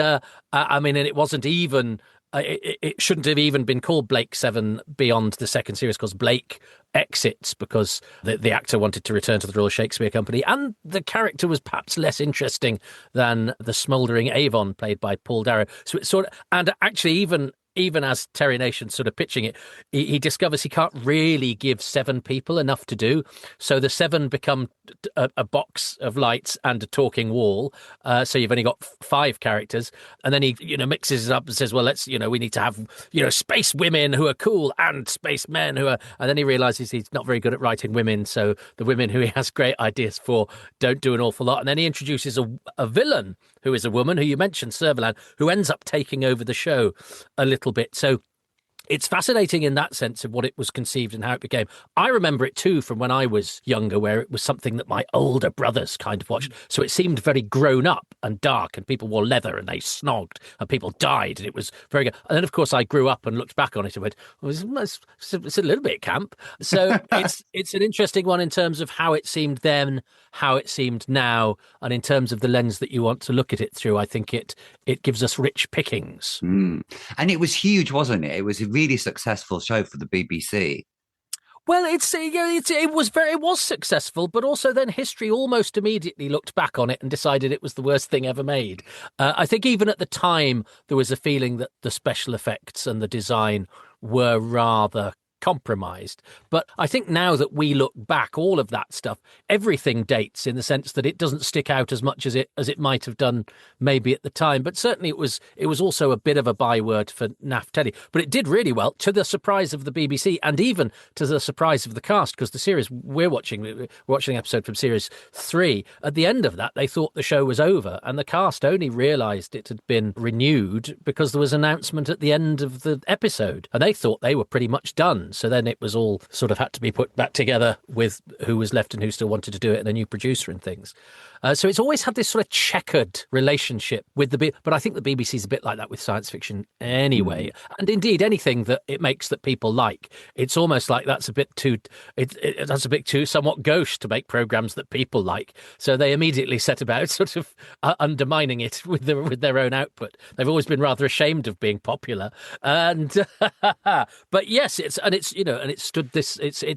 Speaker 3: I mean, and it wasn't even... It shouldn't have even been called Blake 7 beyond the second series because Blake exits because the actor wanted to return to the Royal Shakespeare Company and the character was perhaps less interesting than the smouldering Avon played by Paul Darrow. So it's sort of, and actually even as Terry Nation's sort of pitching it, he discovers he can't really give 7 people enough to do. So the 7 become a box of lights and a talking wall. So you've only got 5 characters. And then he, mixes it up and says, well, we need to have, space women who are cool and space men who are... And then he realizes he's not very good at writing women. So the women who he has great ideas for don't do an awful lot. And then he introduces a villain who is a woman who you mentioned, Servalan, who ends up taking over the show a little bit. So it's fascinating in that sense of what it was conceived and how it became. I remember it too from when I was younger, where it was something that my older brothers kind of watched. So it seemed very grown up and dark, and people wore leather and they snogged and people died, and it was very good. And then, of course, I grew up and looked back on it and went, well, it's a little bit camp. So it's an interesting one in terms of how it seemed then, how it seemed now, and in terms of the lens that you want to look at it through. I think it gives us rich pickings.
Speaker 1: And it was huge, wasn't it? It was a really successful show for the BBC.
Speaker 3: Well, it was successful, but also then history almost immediately looked back on it and decided it was the worst thing ever made. I think even at the time there was a feeling that the special effects and the design were rather compromised. But I think now that we look back, all of that stuff, everything dates in the sense that it doesn't stick out as much as it might have done maybe at the time. But certainly it was also a bit of a byword for naff telly. But it did really well, to the surprise of the BBC and even to the surprise of the cast, because the series we're watching an episode from series 3. At the end of that, they thought the show was over, and the cast only realised it had been renewed because there was an announcement at the end of the episode, and they thought they were pretty much done. So then it was all sort of had to be put back together with who was left and who still wanted to do it and a new producer and things. So it's always had this sort of checkered relationship with but I think the BBC's a bit like that with science fiction anyway. And indeed, anything that it makes that people like, it's almost like that's a bit too somewhat gauche to make programmes that people like. So they immediately set about sort of undermining it with their own output. They've always been rather ashamed of being popular. And but yes, it's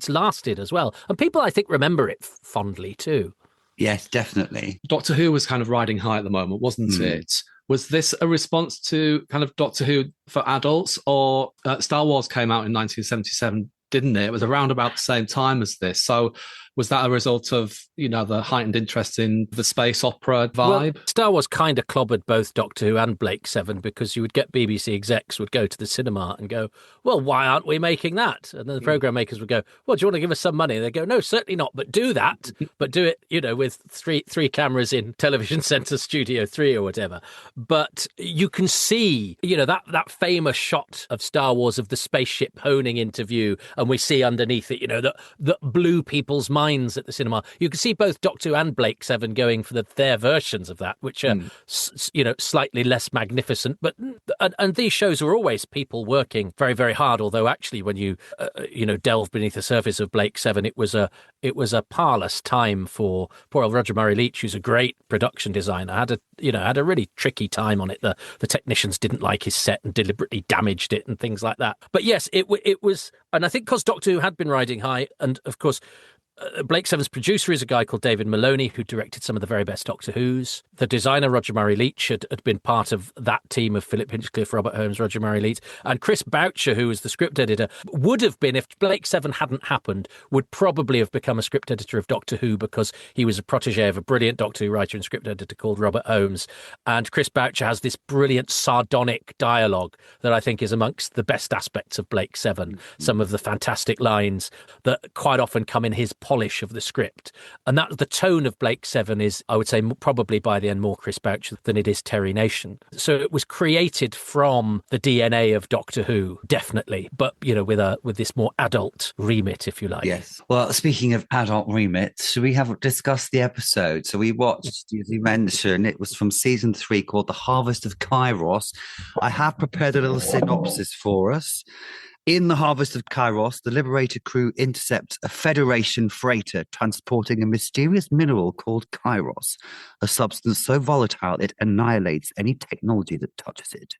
Speaker 3: lasted as well. And people, I think, remember it fondly too.
Speaker 1: Yes, definitely.
Speaker 2: Doctor Who was kind of riding high at the moment, wasn't it? Was this a response to kind of Doctor Who for adults, or Star Wars came out in 1977, didn't it? It was around about the same time as this. So was that a result of, the heightened interest in the space opera vibe?
Speaker 3: Well, Star Wars kind of clobbered both Doctor Who and Blake Seven, because you would get BBC execs would go to the cinema and go, well, why aren't we making that? And then the programme makers would go, well, do you want to give us some money? And they'd go, no, certainly not, but do that. But do it, with three cameras in Television Centre Studio 3 or whatever. But you can see, that famous shot of Star Wars of the spaceship honing into view, and we see underneath it, that blew people's minds at the cinema. You can see both Doctor Who and Blake Seven going for their versions of that, which are, slightly less magnificent. But and these shows were always people working very, very hard. Although actually, when you delve beneath the surface of Blake Seven, it was a parlous time for poor old Roger Murray Leach, who's a great production designer. Had a really tricky time on it. The technicians didn't like his set and deliberately damaged it and things like that. But yes, it was, and I think because Doctor Who had been riding high, and of course, Blake Seven's producer is a guy called David Maloney, who directed some of the very best Doctor Who's. The designer, Roger Murray Leach, had been part of that team of Philip Hinchcliffe, Robert Holmes, Roger Murray Leach. And Chris Boucher, who was the script editor, would have been, if Blake Seven hadn't happened, would probably have become a script editor of Doctor Who, because he was a protege of a brilliant Doctor Who writer and script editor called Robert Holmes. And Chris Boucher has this brilliant sardonic dialogue that I think is amongst the best aspects of Blake Seven. Some of the fantastic lines that quite often come in his polish of the script. And that the tone of Blake Seven is, I would say, probably by the end more Chris Boucher than it is Terry Nation. So it was created from the DNA of Doctor Who, definitely, but with this more adult remit, if you like.
Speaker 1: Yes. Well, speaking of adult remit, should we have discussed the episode? So we watched, as you mentioned, it was from season 3 called The Harvest of Kairos. I have prepared a little synopsis for us. In The Harvest of Kairos, the Liberator crew intercepts a Federation freighter transporting a mysterious mineral called Kairos, a substance so volatile it annihilates any technology that touches it.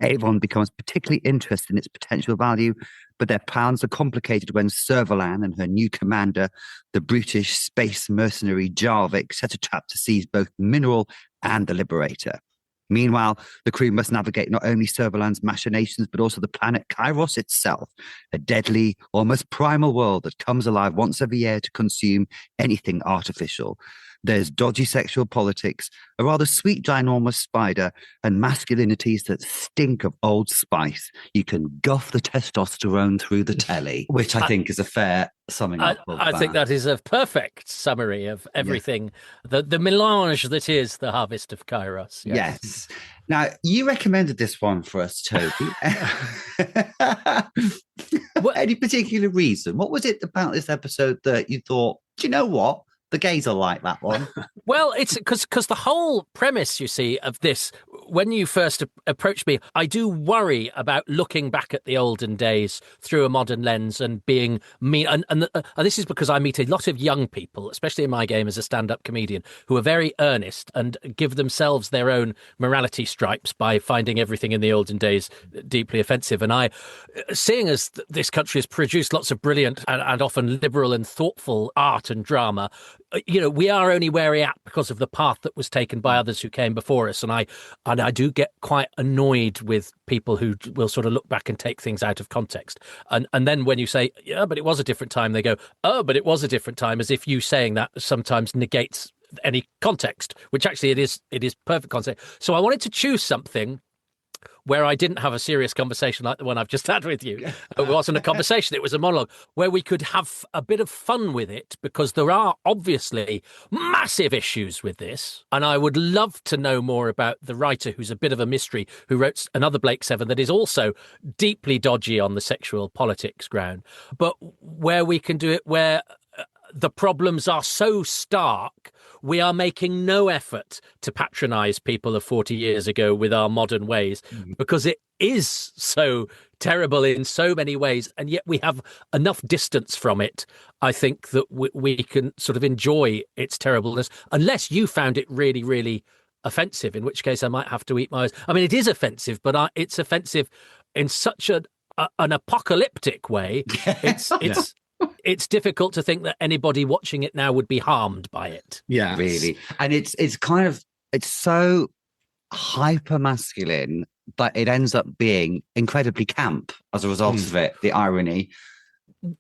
Speaker 1: Avon becomes particularly interested in its potential value, but their plans are complicated when Servalan and her new commander, the brutish space mercenary Jarvik, set a trap to seize both the mineral and the Liberator. Meanwhile, the crew must navigate not only Servalan's machinations, but also the planet Kairos itself, a deadly, almost primal world that comes alive once every year to consume anything artificial. There's dodgy sexual politics, a rather sweet ginormous spider, and masculinities that stink of Old Spice. You can guff the testosterone through the telly, which I think is a fair summing up of
Speaker 3: I think that is a perfect summary of everything, the melange that is the Harvest of Kairos.
Speaker 1: Yes. Now, you recommended this one for us, Toby. Any particular reason? What was it about this episode that you thought, do you know what? The gays are like that one.
Speaker 3: Well, it's because the whole premise, you see, of this, when you first approached me, I do worry about looking back at the olden days through a modern lens and being me. And this is because I meet a lot of young people, especially in my game as a stand-up comedian, who are very earnest and give themselves their own morality stripes by finding everything in the olden days deeply offensive. And seeing as this country has produced lots of brilliant and often liberal and thoughtful art and drama, we are only where we're at because of the path that was taken by others who came before us. And I do get quite annoyed with people who will sort of look back and take things out of context. And then when you say, yeah, but it was a different time, they go, oh, but it was a different time, as if you saying that sometimes negates any context, which actually it is perfect context. So I wanted to choose something where I didn't have a serious conversation like the one I've just had with you. It wasn't a conversation, it was a monologue, where we could have a bit of fun with it, because there are obviously massive issues with this. And I would love to know more about the writer, who's a bit of a mystery, who wrote another Blake Seven that is also deeply dodgy on the sexual politics ground, but where we can do it where the problems are so stark, we are making no effort to patronize people of 40 years ago with our modern ways, because it is so terrible in so many ways. And yet we have enough distance from it, I think, that we can sort of enjoy its terribleness, unless you found it really, really offensive, in which case I might have to eat my words. I mean, it is offensive, but it's offensive in such an apocalyptic way. It's difficult to think that anybody watching it now would be harmed by it.
Speaker 1: Yeah, really. And it's so hyper masculine that it ends up being incredibly camp as a result of it. The irony.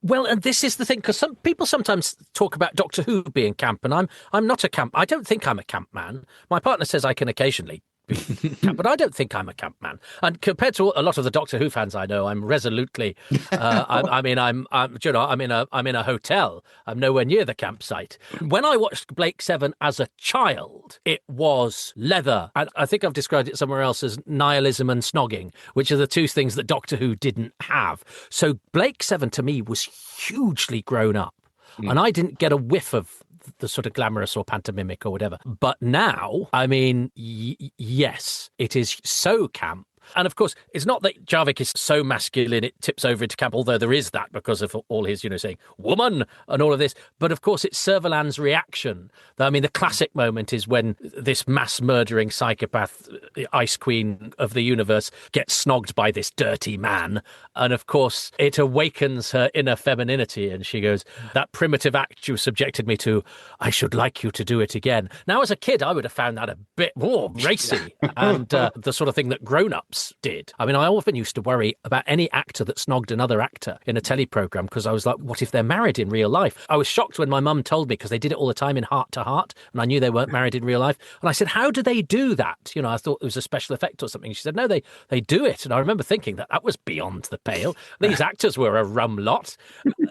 Speaker 3: Well, and this is the thing, because some people sometimes talk about Doctor Who being camp, and I'm not a camp. I don't think I'm a camp man. My partner says I can occasionally be camp, but I don't think I'm a camp man. And compared to a lot of the Doctor Who fans I know, I'm resolutely. I'm in a hotel. I'm nowhere near the campsite. When I watched Blake Seven as a child, it was leather. And I think I've described it somewhere else as nihilism and snogging, which are the two things that Doctor Who didn't have. So Blake Seven to me was hugely grown up, and I didn't get a whiff of the sort of glamorous or pantomimic or whatever. But now, I mean, yes, it is so camp. And of course, it's not that Jarvik is so masculine it tips over into camp, although there is that because of all his, saying woman and all of this. But of course, it's Servalan's reaction. I mean, the classic moment is when this mass murdering psychopath, the Ice Queen of the universe, gets snogged by this dirty man. And of course, it awakens her inner femininity. And she goes, that primitive act you subjected me to, I should like you to do it again. Now, as a kid, I would have found that a bit more racy and the sort of thing that grown-ups did. I mean, I often used to worry about any actor that snogged another actor in a telly program, because I was like, what if they're married in real life? I was shocked when my mum told me, because they did it all the time in Heart to Heart, and I knew they weren't married in real life. And I said, how do they do that? I thought it was a special effect or something. She said, no, they do it. And I remember thinking that was beyond the pale. These actors were a rum lot.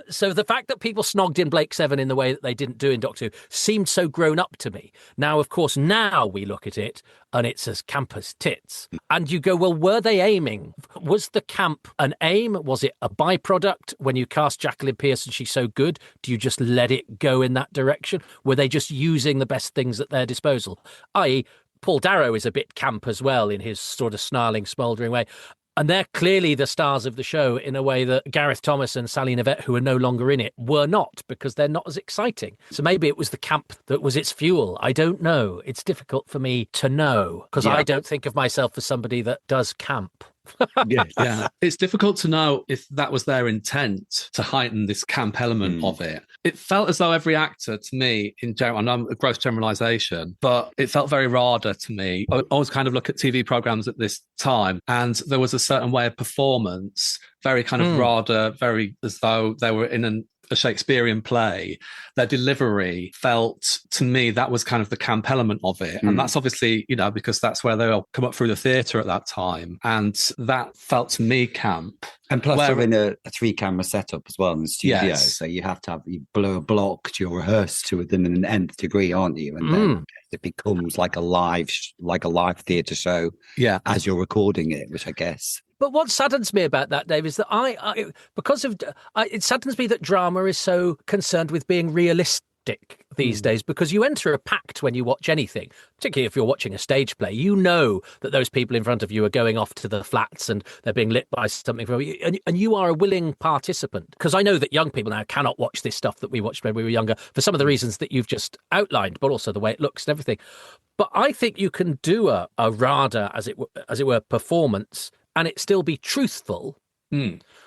Speaker 3: So the fact that people snogged in Blake Seven in the way that they didn't do in Doctor Who seemed so grown up to me. Now, of course, now we look at it and it's as camp as tits. And you go, well, were they aiming? Was the camp an aim? Was it a byproduct? When you cast Jacqueline Pearce and she's so good, do you just let it go in that direction? Were they just using the best things at their disposal? I.e., Paul Darrow is a bit camp as well in his sort of snarling, smouldering way. And they're clearly the stars of the show in a way that Gareth Thomas and Sally Nivette, who are no longer in it, were not, because they're not as exciting. So maybe it was the camp that was its fuel. I don't know. It's difficult for me to know, because I don't think of myself as somebody that does camp.
Speaker 2: Yeah. It's difficult to know if that was their intent, to heighten this camp element of it. It felt as though every actor, to me, in general, and I'm a gross generalization, but it felt very RADA to me. I always kind of look at TV programs at this time, and there was a certain way of performance, very kind of RADA, very as though they were in an a Shakespearean play, their delivery felt, to me, that was kind of the camp element of it. And that's obviously, because that's where they'll come up through the theatre at that time. And that felt to me camp.
Speaker 1: And plus, they're in a 3-camera setup as well in the studio.
Speaker 2: Yes.
Speaker 1: So you have to have, you blow a block, you'll rehearse to within an nth degree, aren't you? And then it becomes like a live theatre show as you're recording it, which I guess.
Speaker 3: But what saddens me about that, Dave, is that it saddens me that drama is so concerned with being realistic these days, because you enter a pact when you watch anything, particularly if you're watching a stage play. You know that those people in front of you are going off to the flats and they're being lit by something from you, and you are a willing participant. Because I know that young people now cannot watch this stuff that we watched when we were younger for some of the reasons that you've just outlined, but also the way it looks and everything. But I think you can do a RADA, as it were, performance, and it still be truthful,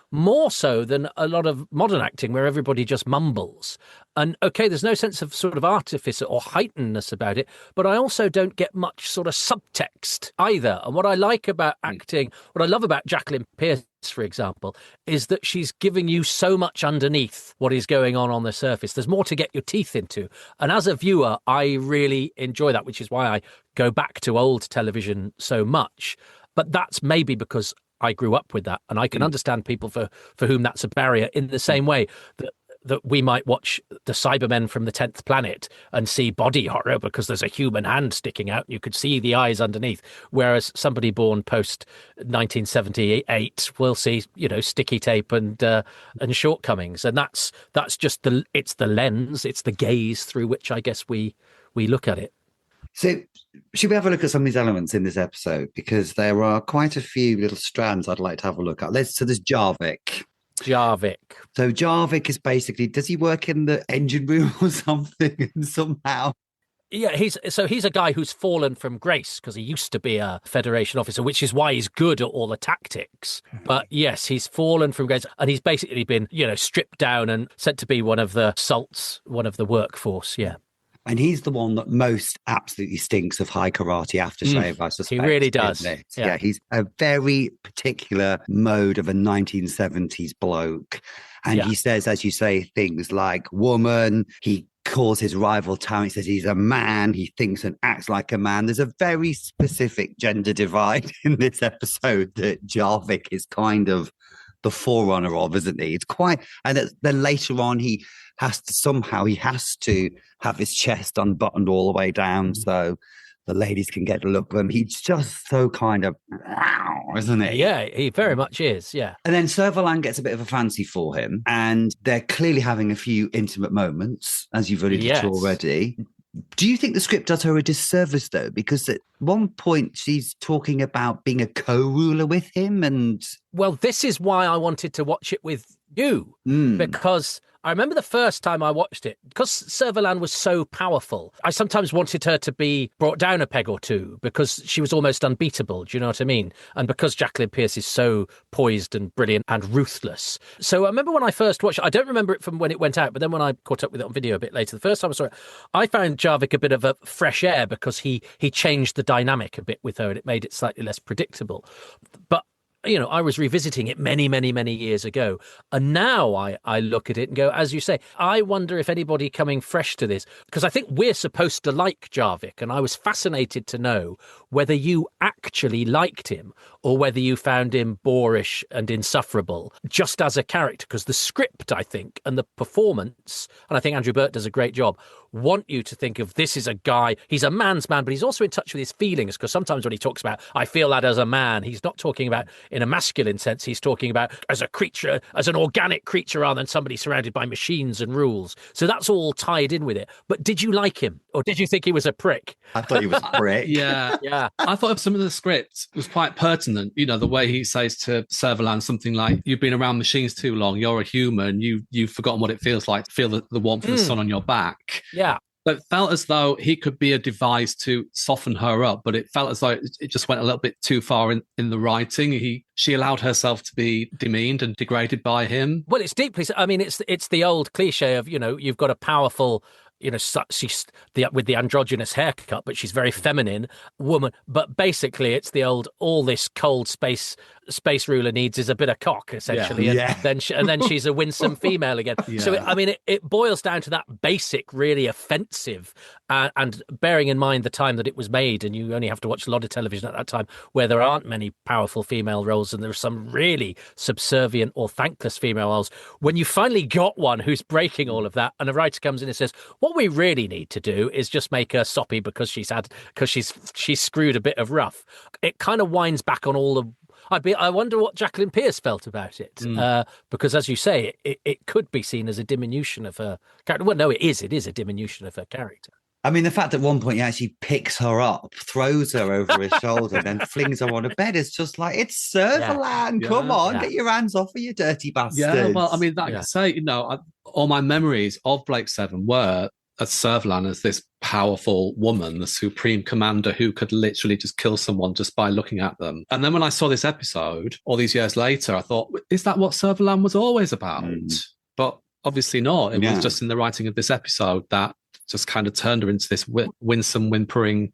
Speaker 3: more so than a lot of modern acting where everybody just mumbles. And okay, there's no sense of sort of artifice or heightenedness about it, but I also don't get much sort of subtext either. And what I like about acting, what I love about Jacqueline Pearce, for example, is that she's giving you so much underneath what is going on the surface. There's more to get your teeth into. And as a viewer, I really enjoy that, which is why I go back to old television so much. But that's maybe because I grew up with that, and I can understand people for whom that's a barrier, in the same way that we might watch the Cybermen from the 10th Planet and see body horror because there's a human hand sticking out and you could see the eyes underneath, whereas somebody born post 1978 will see, sticky tape and shortcomings. And that's just it's the lens, it's the gaze through which I guess we look at it.
Speaker 1: So should we have a look at some of these elements in this episode? Because there are quite a few little strands I'd like to have a look at. So there's Jarvik. So Jarvik is basically, does he work in the engine room or something somehow?
Speaker 3: Yeah, he's a guy who's fallen from grace because he used to be a Federation officer, which is why he's good at all the tactics. But yes, he's fallen from grace, and he's basically been, stripped down and sent to be one of the salts, one of the workforce, yeah.
Speaker 1: And he's the one that most absolutely stinks of high karate aftershave, I suspect.
Speaker 3: He really does.
Speaker 1: Yeah, he's a very particular mode of a 1970s bloke. And he says, as you say, things like woman. He calls his rival town. He says he's a man. He thinks and acts like a man. There's a very specific gender divide in this episode that Jarvik is kind of the forerunner of, isn't he? It's quite, and then later on he has to have his chest unbuttoned all the way down so the ladies can get a look at him. He's just so kind of, isn't he?
Speaker 3: Yeah, he very much is, yeah.
Speaker 1: And then Servalan gets a bit of a fancy for him, and they're clearly having a few intimate moments, as you've alluded to already. Do you think the script does her a disservice, though? Because at one point she's talking about being a co-ruler with him and...
Speaker 3: Well, this is why I wanted to watch it with you, because I remember the first time I watched it, because Servalan was so powerful, I sometimes wanted her to be brought down a peg or two because she was almost unbeatable, do you know what I mean? And because Jacqueline Pearce is so poised and brilliant and ruthless. So I remember when I first watched it, I don't remember it from when it went out, but then when I caught up with it on video a bit later, the first time I saw it, I found Jarvik a bit of a fresh air because he changed the dynamic a bit with her and it made it slightly less predictable. But I was revisiting it many, many, many years ago. And now I look at it and go, as you say, I wonder if anybody coming fresh to this, because I think we're supposed to like Jarvik. And I was fascinated to know whether you actually liked him or whether you found him boorish and insufferable just as a character. Because the script, I think, and the performance, and I think Andrew Burt does a great job, want you to think of this as a guy, he's a man's man, but he's also in touch with his feelings, because sometimes when he talks about, I feel that as a man, he's not talking about in a masculine sense, he's talking about as a creature, as an organic creature rather than somebody surrounded by machines and rules. So that's all tied in with it. But did you like him? Or did you think he was a prick?
Speaker 1: I thought he was a prick.
Speaker 3: Yeah.
Speaker 2: I thought some of the script was quite pertinent. The way he says to Servalan something like, you've been around machines too long, you're a human, you've forgotten what it feels like to feel the warmth of the sun on your back.
Speaker 3: Yeah.
Speaker 2: But it felt as though he could be a device to soften her up, but it felt as though it just went a little bit too far in the writing. She allowed herself to be demeaned and degraded by him.
Speaker 3: Well, it's deeply, it's the old cliche of, you've got a powerful, she's with the androgynous haircut, but she's very feminine woman. But basically, it's the old, all this cold space space ruler needs is a bit of cock, essentially,
Speaker 1: Yeah.
Speaker 3: and then she's a winsome female again.
Speaker 2: Yeah.
Speaker 3: So it boils down to that basic, really offensive, and bearing in mind the time that it was made, and you only have to watch a lot of television at that time where there aren't many powerful female roles, and there are some really subservient or thankless female roles. When you finally got one who's breaking all of that, and a writer comes in and says, "What we really need to do is just make her soppy because she's screwed a bit of rough," it kind of winds back on all the. I wonder what Jacqueline Pearce felt about it, because, as you say, it could be seen as a diminution of her character. Well, no, it is. It is a diminution of her character.
Speaker 1: I mean, the fact that at one point he actually picks her up, throws her over his shoulder, and then flings her on a bed is just like, it's Servalan.
Speaker 2: Yeah.
Speaker 1: Come on,
Speaker 3: Yeah.
Speaker 1: get your hands off of you dirty bastards.
Speaker 2: Yeah, well, I mean, like I say, all my memories of Blake Seven were as Servalan as this powerful woman, the supreme commander who could literally just kill someone just by looking at them. And then when I saw this episode all these years later, I thought, is that what Servalan was always about? But obviously not. It was just in the writing of this episode that just kind of turned her into this winsome, whimpering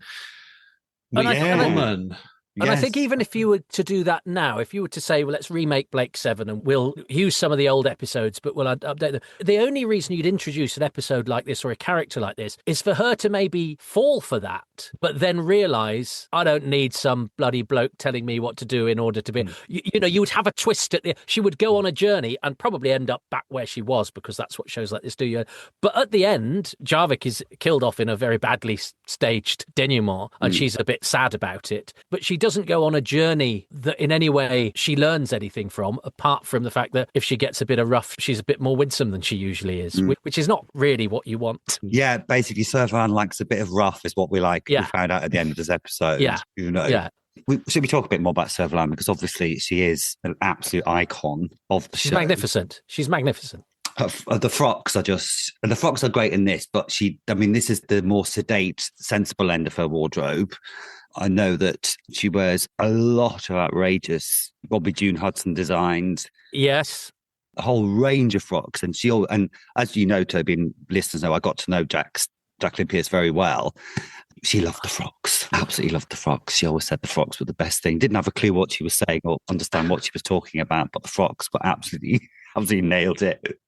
Speaker 2: woman.
Speaker 3: And I think even if you were to do that now, if you were to say, well, let's remake Blake Seven and we'll use some of the old episodes, but we'll update them. The only reason you'd introduce an episode like this or a character like this is for her to maybe fall for that, but then realise, I don't need some bloody bloke telling me what to do in order to be... You would have a twist she would go on a journey and probably end up back where she was, because that's what shows like this do. But at the end, Jarvik is killed off in a very badly staged denouement, and she's a bit sad about it. But she doesn't go on a journey that in any way she learns anything from, apart from the fact that if she gets a bit of rough, she's a bit more winsome than she usually is, which is not really what you want.
Speaker 1: Yeah, basically, Servalan likes a bit of rough, is what we like. Yeah. We found out at the end of this episode.
Speaker 3: Yeah.
Speaker 1: Yeah. Should we talk a bit more about Servalan? Because obviously she is an absolute icon of the show.
Speaker 3: She's magnificent.
Speaker 1: The frocks are great in this, but this is the more sedate, sensible end of her wardrobe. I know that she wears a lot of outrageous Bobby June Hudson designs.
Speaker 3: Yes.
Speaker 1: A whole range of frocks. And as you know, Toby, and listeners know, I got to know Jacqueline Pearce very well. She loved the frocks, absolutely loved the frocks. She always said the frocks were the best thing. Didn't have a clue what she was saying or understand what she was talking about, but the frocks were absolutely nailed it.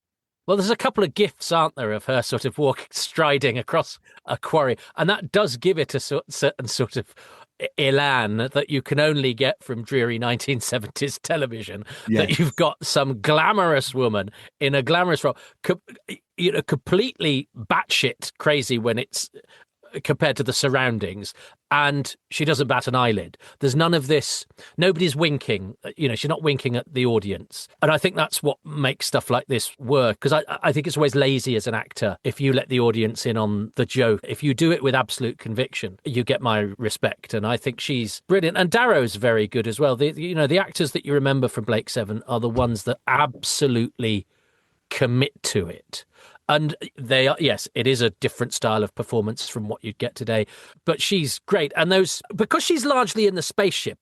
Speaker 3: Well, there's a couple of gifs, aren't there, of her sort of striding across a quarry. And that does give it a certain sort of elan that you can only get from dreary 1970s television. Yes. That you've got some glamorous woman in a glamorous role, completely batshit crazy when it's compared to the surroundings, and she doesn't bat an eyelid. There's none of this. Nobody's winking. She's not winking at the audience. And I think that's what makes stuff like this work, because I think it's always lazy as an actor if you let the audience in on the joke. If you do it with absolute conviction, you get my respect. And I think she's brilliant. And Darrow's very good as well. The actors that you remember from Blake Seven are the ones that absolutely commit to it. And they are, yes, it is a different style of performance from what you'd get today, but she's great. And because she's largely in the spaceship,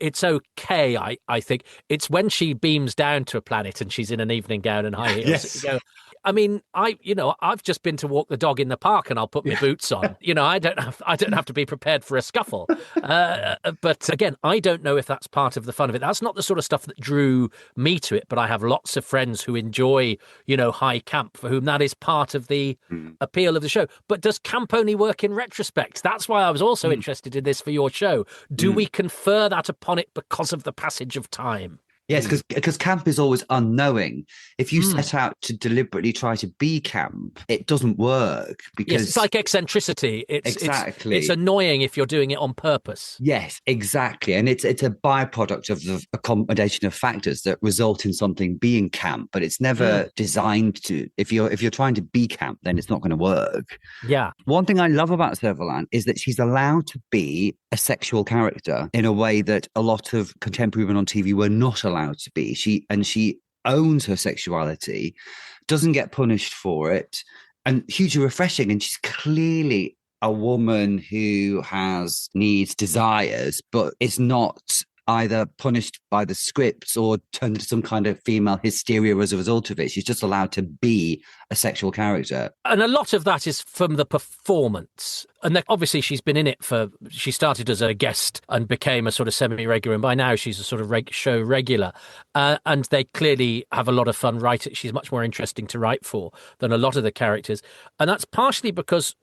Speaker 3: it's okay, I think. It's when she beams down to a planet and she's in an evening gown and high heels.
Speaker 1: Yes.
Speaker 3: I mean, I've just been to walk the dog in the park and I'll put my boots on. I don't have to be prepared for a scuffle. But again, I don't know if that's part of the fun of it. That's not the sort of stuff that drew me to it. But I have lots of friends who enjoy, high camp, for whom that is part of the appeal of the show. But does camp only work in retrospect? That's why I was also interested in this for your show. Do we confer that upon it because of the passage of time?
Speaker 1: Yes, because camp is always unknowing. If you set out to deliberately try to be camp, it doesn't work. Because
Speaker 3: it's like eccentricity.
Speaker 1: Exactly.
Speaker 3: It's annoying if you're doing it on purpose.
Speaker 1: Yes, exactly. And it's a byproduct of the accommodation of factors that result in something being camp, but it's never designed to. If you're trying to be camp, then it's not going to work.
Speaker 3: Yeah.
Speaker 1: One thing I love about Servalan is that she's allowed to be a sexual character in a way that a lot of contemporary women on TV were not allowed to be. She owns her sexuality, doesn't get punished for it, and hugely refreshing. And she's clearly a woman who has needs, desires, but is not either punished by the scripts or turned into some kind of female hysteria as a result of it. She's just allowed to be a sexual character.
Speaker 3: And a lot of that is from the performance. And obviously she's been in it she started as a guest and became a sort of semi-regular. And by now she's a sort of show regular. And they clearly have a lot of fun writing. She's much more interesting to write for than a lot of the characters. And that's partially because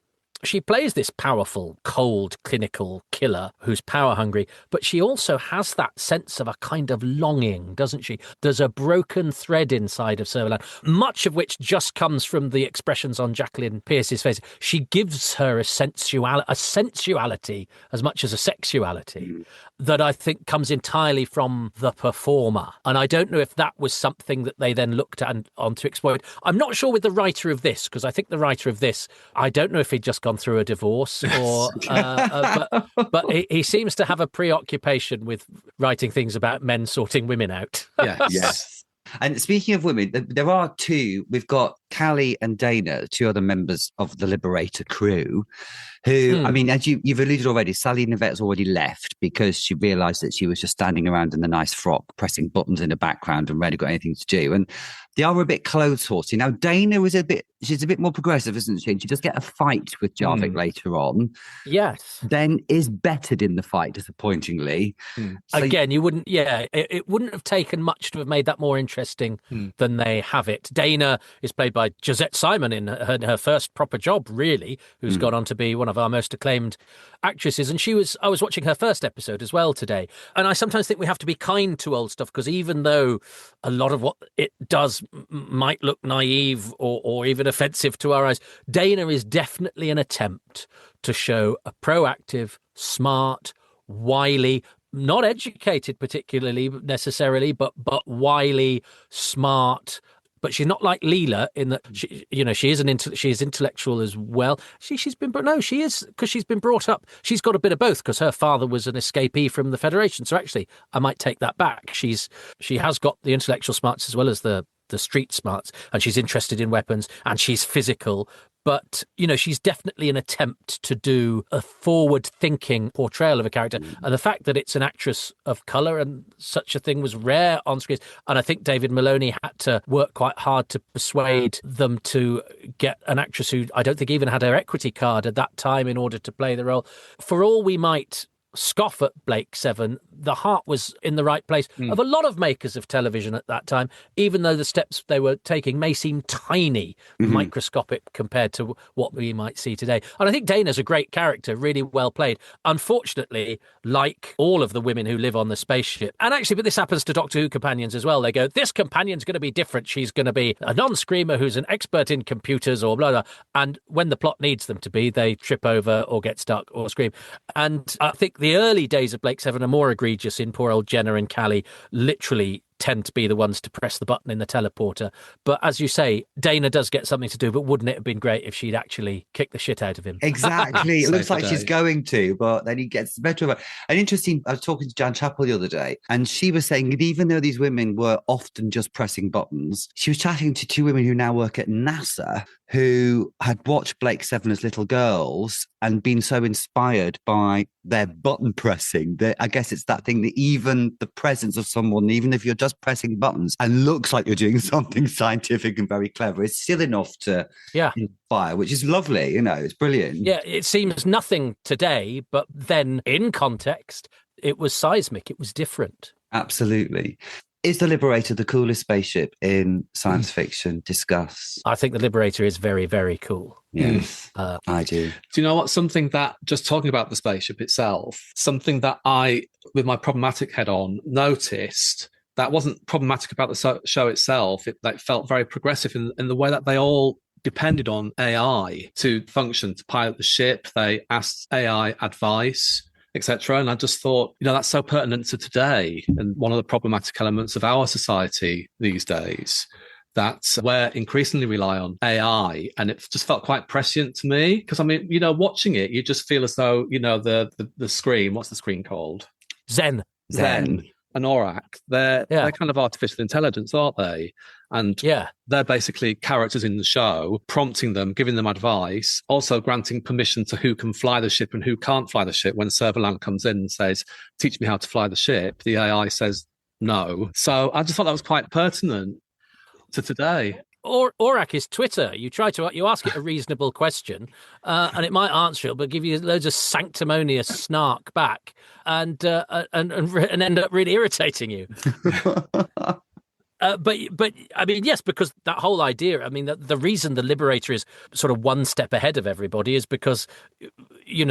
Speaker 3: she plays this powerful, cold, clinical killer who's power hungry, but she also has that sense of a kind of longing, doesn't she? There's a broken thread inside of Servalan, much of which just comes from the expressions on Jacqueline Pearce's face. She gives her a sensuality as much as a sexuality that I think comes entirely from the performer. And I don't know if that was something that they then looked at on to exploit. I'm not sure with the writer of this, because I think the writer of this, I don't know if he'd just gone through a divorce or but he seems to have a preoccupation with writing things about men sorting women out.
Speaker 1: Yes. And speaking of women, there are two. We've got Callie and Dana, two other members of the Liberator crew, who, I mean, as you've alluded already, Sally Nivette's already left because she realised that she was just standing around in a nice frock, pressing buttons in the background and rarely got anything to do. And they are a bit clothes-horsey. Now, Dana she's a bit more progressive, isn't she? And she does get a fight with Jarvik later on.
Speaker 3: Yes.
Speaker 1: Then is bettered in the fight, disappointingly.
Speaker 3: So, again, you wouldn't, it wouldn't have taken much to have made that more interesting than they have it. Dana is played by Josette Simon in her first proper job, really, who's gone on to be one of our most acclaimed actresses. And I was watching her first episode as well today. And I sometimes think we have to be kind to old stuff, because even though a lot of what it does might look naive or even offensive to our eyes, Dana is definitely an attempt to show a proactive, smart, wily, not educated particularly necessarily, but wily, smart. But she's not like Leela in that she is intellectual as well. She is because she's been brought up. She's got a bit of both because her father was an escapee from the Federation. So actually, I might take that back. She has got the intellectual smarts as well as the street smarts, and she's interested in weapons and she's physical. But, she's definitely an attempt to do a forward-thinking portrayal of a character. And the fact that it's an actress of colour and such a thing was rare on screen. And I think David Maloney had to work quite hard to persuade them to get an actress who I don't think even had her equity card at that time in order to play the role. For all we might scoff at Blake Seven, the heart was in the right place of a lot of makers of television at that time, even though the steps they were taking may seem tiny, microscopic compared to what we might see today. And I think Dana's a great character, really well played. Unfortunately, like all of the women who live on the spaceship, and actually, but this happens to Doctor Who companions as well, they go, this companion's going to be different. She's going to be a non-screamer who's an expert in computers or blah, blah. And when the plot needs them to be, they trip over or get stuck or scream. And I think the early days of Blake Seven are more egregious in poor old Jenna and Callie literally tend to be the ones to press the button in the teleporter. But as you say, Dana does get something to do, but wouldn't it have been great if she'd actually kicked the shit out of him?
Speaker 1: Exactly. It looks like she's going to, but then he gets better. And interesting, I was talking to Jan Chappell the other day, and she was saying that even though these women were often just pressing buttons, she was chatting to two women who now work at NASA who had watched Blake Seven as little girls and been so inspired by their button pressing that I guess it's that thing that even the presence of someone, even if you're just pressing buttons and looks like you're doing something scientific and very clever, it's still enough to inspire, which is lovely. It's brilliant.
Speaker 3: Yeah, it seems nothing today, but then in context, it was seismic. It was different.
Speaker 1: Absolutely. Is the Liberator the coolest spaceship in science fiction? Discuss.
Speaker 3: I think the Liberator is very, very cool.
Speaker 1: Yes, I do.
Speaker 2: Do you know what? Something that, just talking about the spaceship itself, something that I, with my problematic head on, noticed that wasn't problematic about the show itself. It felt very progressive in the way that they all depended on AI to function, to pilot the ship. They asked AI advice, etc. And I just thought, that's so pertinent to today. And one of the problematic elements of our society these days, that we're increasingly rely on AI. And it just felt quite prescient to me. Because, watching it, you just feel as though, the screen, what's the screen called?
Speaker 3: Zen.
Speaker 2: and Aurak, they're kind of artificial intelligence, aren't they? And they're basically characters in the show, prompting them, giving them advice, also granting permission to who can fly the ship and who can't fly the ship. When Servalan comes in and says, teach me how to fly the ship, the AI says no. So I just thought that was quite pertinent to today.
Speaker 3: Aurak is Twitter. You ask it a reasonable question, and it might answer it, but give you loads of sanctimonious snark back, and end up really irritating you. But I mean, yes, because that whole idea, I mean, the reason the Liberator is sort of one step ahead of everybody is because,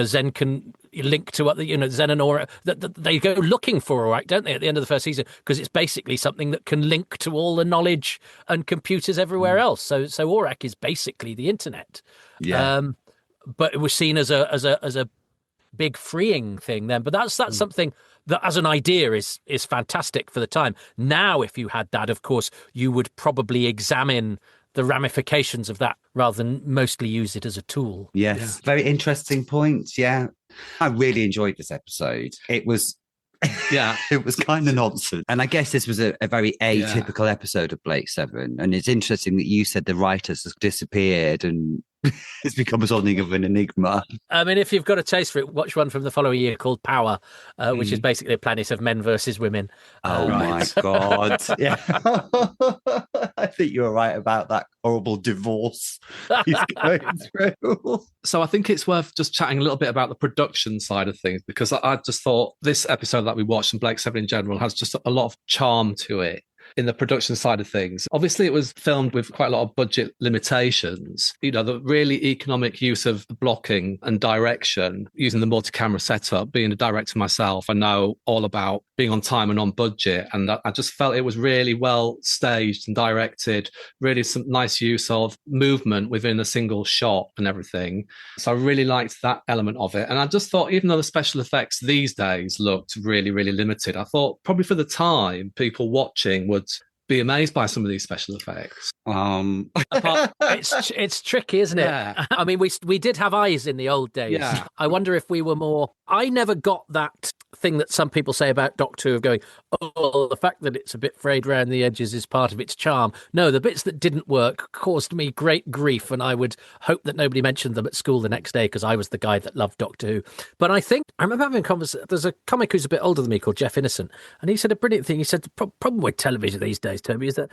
Speaker 3: Zen can link to other, Zen and Aurak, they go looking for Aurak, don't they, at the end of the first season, because it's basically something that can link to all the knowledge and computers everywhere else. So Aurak is basically the internet. Yeah. But it was seen as a big freeing thing then. But that's something that as an idea is fantastic for the time. Now, if you had that, of course, you would probably examine the ramifications of that rather than mostly use it as a tool.
Speaker 1: Yes, very interesting points. Yeah, I really enjoyed this episode. It was, it was kind of nonsense. And I guess this was a very atypical episode of Blake Seven. And it's interesting that you said the writers have disappeared and it's become something of an enigma.
Speaker 3: I mean, if you've got a taste for it, watch one from the following year called Power, which is basically a planet of men versus women.
Speaker 1: Oh, my God. Yeah. I think you were right about that horrible divorce he's going through.
Speaker 2: So I think it's worth just chatting a little bit about the production side of things, because I just thought this episode that we watched and Blake Seven in general has just a lot of charm to it. In the production side of things, obviously it was filmed with quite a lot of budget limitations. The really economic use of blocking and direction, using the multi-camera setup. Being a director myself, I know all about being on time and on budget, and I just felt it was really well staged and directed. Really some nice use of movement within a single shot and everything. So I really liked that element of it. And I just thought, even though the special effects these days looked really, really limited, I thought probably for the time, people watching would be amazed by some of these special effects.
Speaker 3: It's tricky, isn't it?
Speaker 2: Yeah.
Speaker 3: I mean, we did have eyes in the old days.
Speaker 2: Yeah.
Speaker 3: I wonder if we were more. I never got that thing that some people say about Doctor Who of going, oh, the fact that it's a bit frayed around the edges is part of its charm. No, the bits that didn't work caused me great grief, and I would hope that nobody mentioned them at school the next day because I was the guy that loved Doctor Who. But I remember having a conversation. There's a comic who's a bit older than me called Jeff Innocent, and he said a brilliant thing. He said the problem with television these days, Toby, is that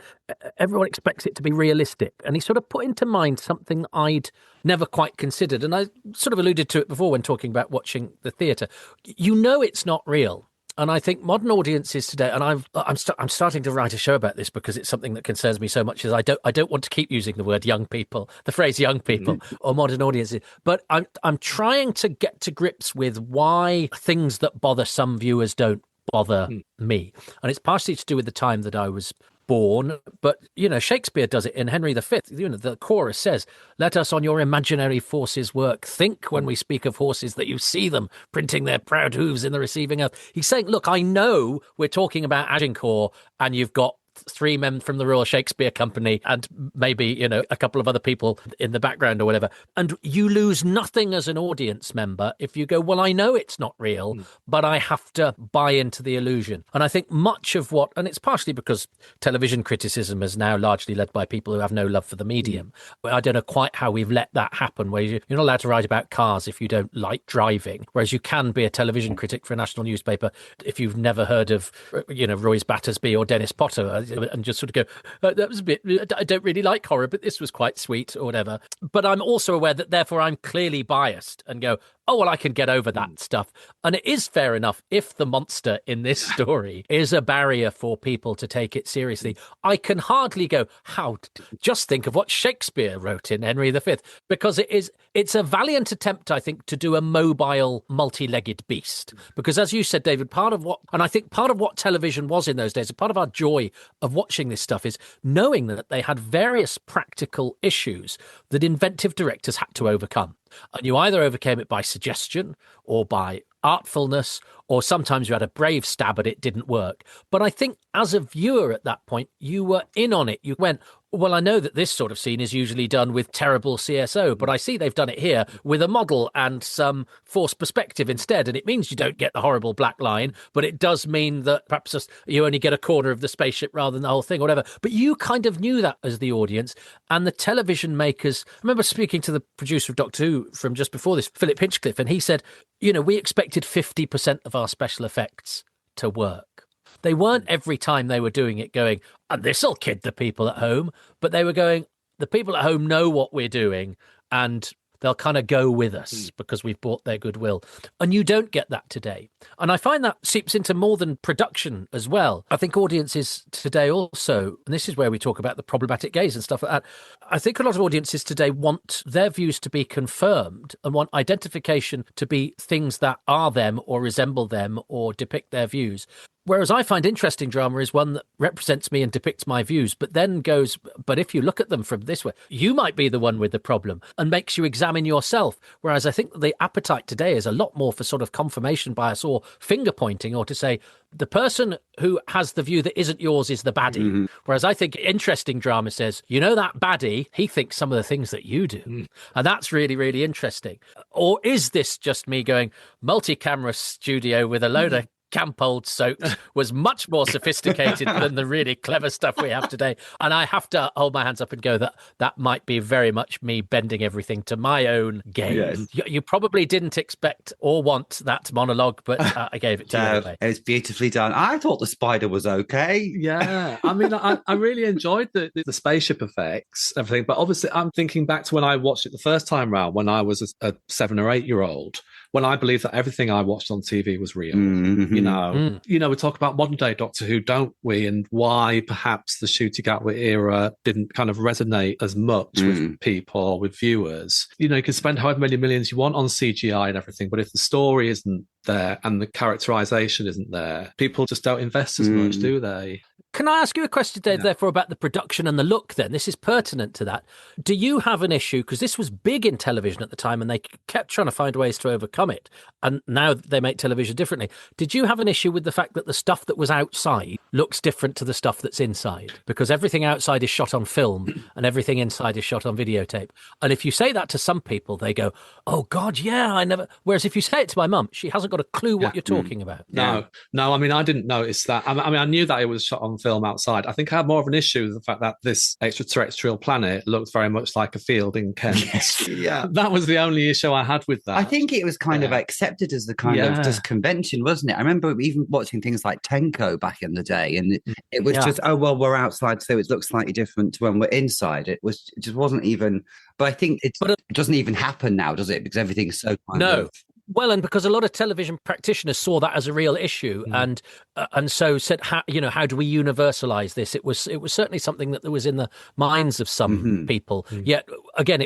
Speaker 3: everyone expects it to be realistic. And he sort of put into mind something I'd never quite considered. And I sort of alluded to it before when talking about watching the theatre. It's not real. And I think modern audiences today, and I'm starting to write a show about this because it's something that concerns me so much, is I don't want to keep using the word young people, the phrase young people or modern audiences. But I'm trying to get to grips with why things that bother some viewers don't bother me. And it's partially to do with the time that I was born, but Shakespeare does it in Henry V. The chorus says, "Let us on your imaginary forces work. Think when we speak of horses that you see them printing their proud hooves in the receiving earth." He's saying, look, I know we're talking about Agincourt and you've got 3 men from the Royal Shakespeare Company and maybe, a couple of other people in the background or whatever. And you lose nothing as an audience member if you go, well, I know it's not real, but I have to buy into the illusion. And I think much of and it's partially because television criticism is now largely led by people who have no love for the medium. I don't know quite how we've let that happen, where you're not allowed to write about cars if you don't like driving, whereas you can be a television critic for a national newspaper if you've never heard of, Royce Battersby or Dennis Potter, and just sort of go, that was a bit, I don't really like horror, but this was quite sweet or whatever. But I'm also aware that therefore I'm clearly biased and go, oh, well, I can get over that stuff. And it is fair enough if the monster in this story is a barrier for people to take it seriously. I can hardly go, just think of what Shakespeare wrote in Henry V, because it's a valiant attempt, I think, to do a mobile, multi-legged beast. Because as you said, David, part of what television was in those days, a part of our joy of watching this stuff is knowing that they had various practical issues that inventive directors had to overcome. And you either overcame it by suggestion or by artfulness, or sometimes you had a brave stab at it, didn't work. But I think as a viewer at that point, you were in on it. You went, Well, I know that this sort of scene is usually done with terrible CSO, but I see they've done it here with a model and some forced perspective instead. And it means you don't get the horrible black line, but it does mean that perhaps you only get a corner of the spaceship rather than the whole thing or whatever. But you kind of knew that as the audience. And the television makers, I remember speaking to the producer of Doctor Who from just before this, Philip Hinchcliffe, and he said, we expected 50% of our special effects to work. They weren't every time they were doing it going, and this'll kid the people at home, but they were going, the people at home know what we're doing and they'll kind of go with us because we've bought their goodwill. And you don't get that today. And I find that seeps into more than production as well. I think audiences today also, and this is where we talk about the problematic gaze and stuff like that, I think a lot of audiences today want their views to be confirmed and want identification to be things that are them or resemble them or depict their views. Whereas I find interesting drama is one that represents me and depicts my views, but then goes, but if you look at them from this way, you might be the one with the problem, and makes you examine yourself. Whereas I think the appetite today is a lot more for sort of confirmation bias or finger pointing, or to say the person who has the view that isn't yours is the baddie. Mm-hmm. Whereas I think interesting drama says, that baddie, he thinks some of the things that you do. Mm. And that's really, really interesting. Or is this just me going, multi-camera studio with a load of camp old soaps was much more sophisticated than the really clever stuff we have today. And I have to hold my hands up and go that might be very much me bending everything to my own game. Yes. You probably didn't expect or want that monologue, but I gave it to you anyway.
Speaker 1: It was beautifully done. I thought the spider was okay.
Speaker 2: Yeah. I mean, I really enjoyed the spaceship effects, everything. But obviously, I'm thinking back to when I watched it the first time round, when I was a 7 or 8 year old, when I believed that everything I watched on TV was real. Mm-hmm. We talk about modern day Doctor Who, don't we? And why perhaps the Shooty Gatwick era didn't kind of resonate as much with people, with viewers. You can spend however many millions you want on CGI and everything, but if the story isn't there and the characterization isn't there, people just don't invest as much, do they?
Speaker 3: Can I ask you a question, Dave, therefore, about the production and the look then? This is pertinent to that. Do you have an issue, because this was big in television at the time and they kept trying to find ways to overcome it, and now they make television differently. Did you have an issue with the fact that the stuff that was outside looks different to the stuff that's inside? Because everything outside is shot on film and everything inside is shot on videotape. And if you say that to some people, they go, oh, God, yeah, I never... Whereas if you say it to my mum, she hasn't got a clue what you're talking about.
Speaker 2: No, I mean, I didn't notice that. I mean, I knew that it was shot on film outside. I think I had more of an issue with the fact that this extraterrestrial planet looked very much like a field in Kent.
Speaker 1: Yeah.
Speaker 2: That was the only issue I had with that.
Speaker 1: I think it was kind of accepted as the kind of just convention, wasn't it? I remember even watching things like Tenko back in the day, and it was just, oh, well, we're outside, so it looks slightly different to when we're inside. It just wasn't even, but I think it doesn't even happen now, does it? Because everything's so kind of...
Speaker 3: Well, and because a lot of television practitioners saw that as a real issue, and so said, how do we universalize this? It was certainly something that was in the minds of some people. Yet again,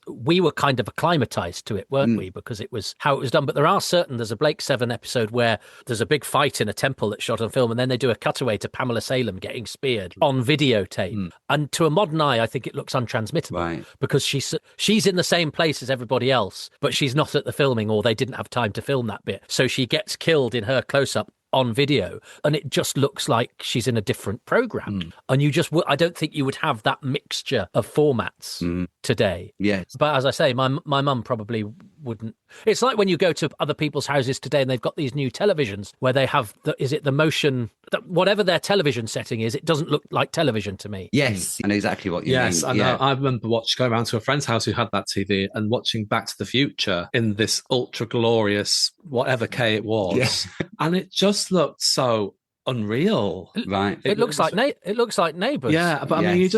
Speaker 3: we were kind of acclimatized to it, weren't we? Because it was how it was done. But there's a Blake 7 episode where there's a big fight in a temple that's shot on film, and then they do a cutaway to Pamela Salem getting speared on videotape. And to a modern eye, I think it looks untransmittable, because she's in the same place as everybody else, but she's not at the filming, or they didn't have time to film that bit. So she gets killed in her close-up on video, and it just looks like she's in a different program. And I don't think you would have that mixture of formats today. Yes. But as I say, my mum probably wouldn't. It's like when you go to other people's houses today and they've got these new televisions where they have the motion, whatever their television setting is, it doesn't look like television to me.
Speaker 1: Yes, I know exactly what you mean.
Speaker 2: Yes, I know. I remember going around to a friend's house who had that TV and watching Back to the Future in this ultra glorious whatever K it was, and it just looked so unreal.
Speaker 1: Right.
Speaker 3: It looks like Neighbours.
Speaker 2: Yeah, but I mean,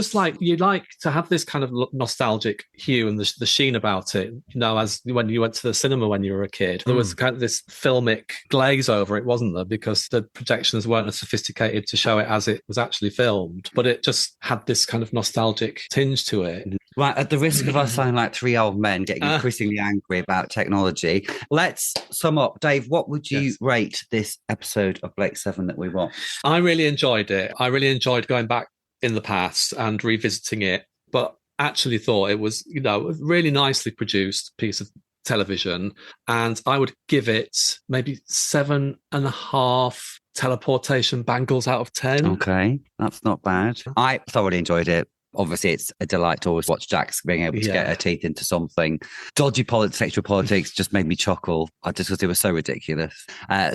Speaker 2: you like to have this kind of nostalgic hue and the sheen about it, as when you went to the cinema when you were a kid. There was kind of this filmic glaze over it, wasn't there? Because the projections weren't as sophisticated to show it as it was actually filmed, but it just had this kind of nostalgic tinge to it.
Speaker 1: Right, at the risk of us sounding like three old men getting increasingly angry about technology, let's sum up. Dave, what would you rate this episode of Blake 7 that we watched?
Speaker 2: I really enjoyed it. I really enjoyed going back in the past and revisiting it, but actually thought it was, a really nicely produced piece of television, and I would give it maybe 7.5 teleportation bangles out of 10.
Speaker 1: Okay, that's not bad. I thoroughly enjoyed it. Obviously, it's a delight to always watch Jax being able to get her teeth into something. Dodgy sexual politics just made me chuckle just because it was so ridiculous.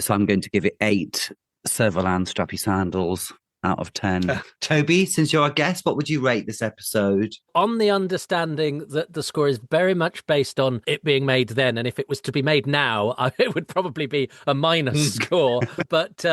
Speaker 1: So I'm going to give it 8 Servalan strappy sandals out of 10. Toby, since you're our guest, what would you rate this episode?
Speaker 3: On the understanding that the score is very much based on it being made then, and if it was to be made now, it would probably be a minus score, but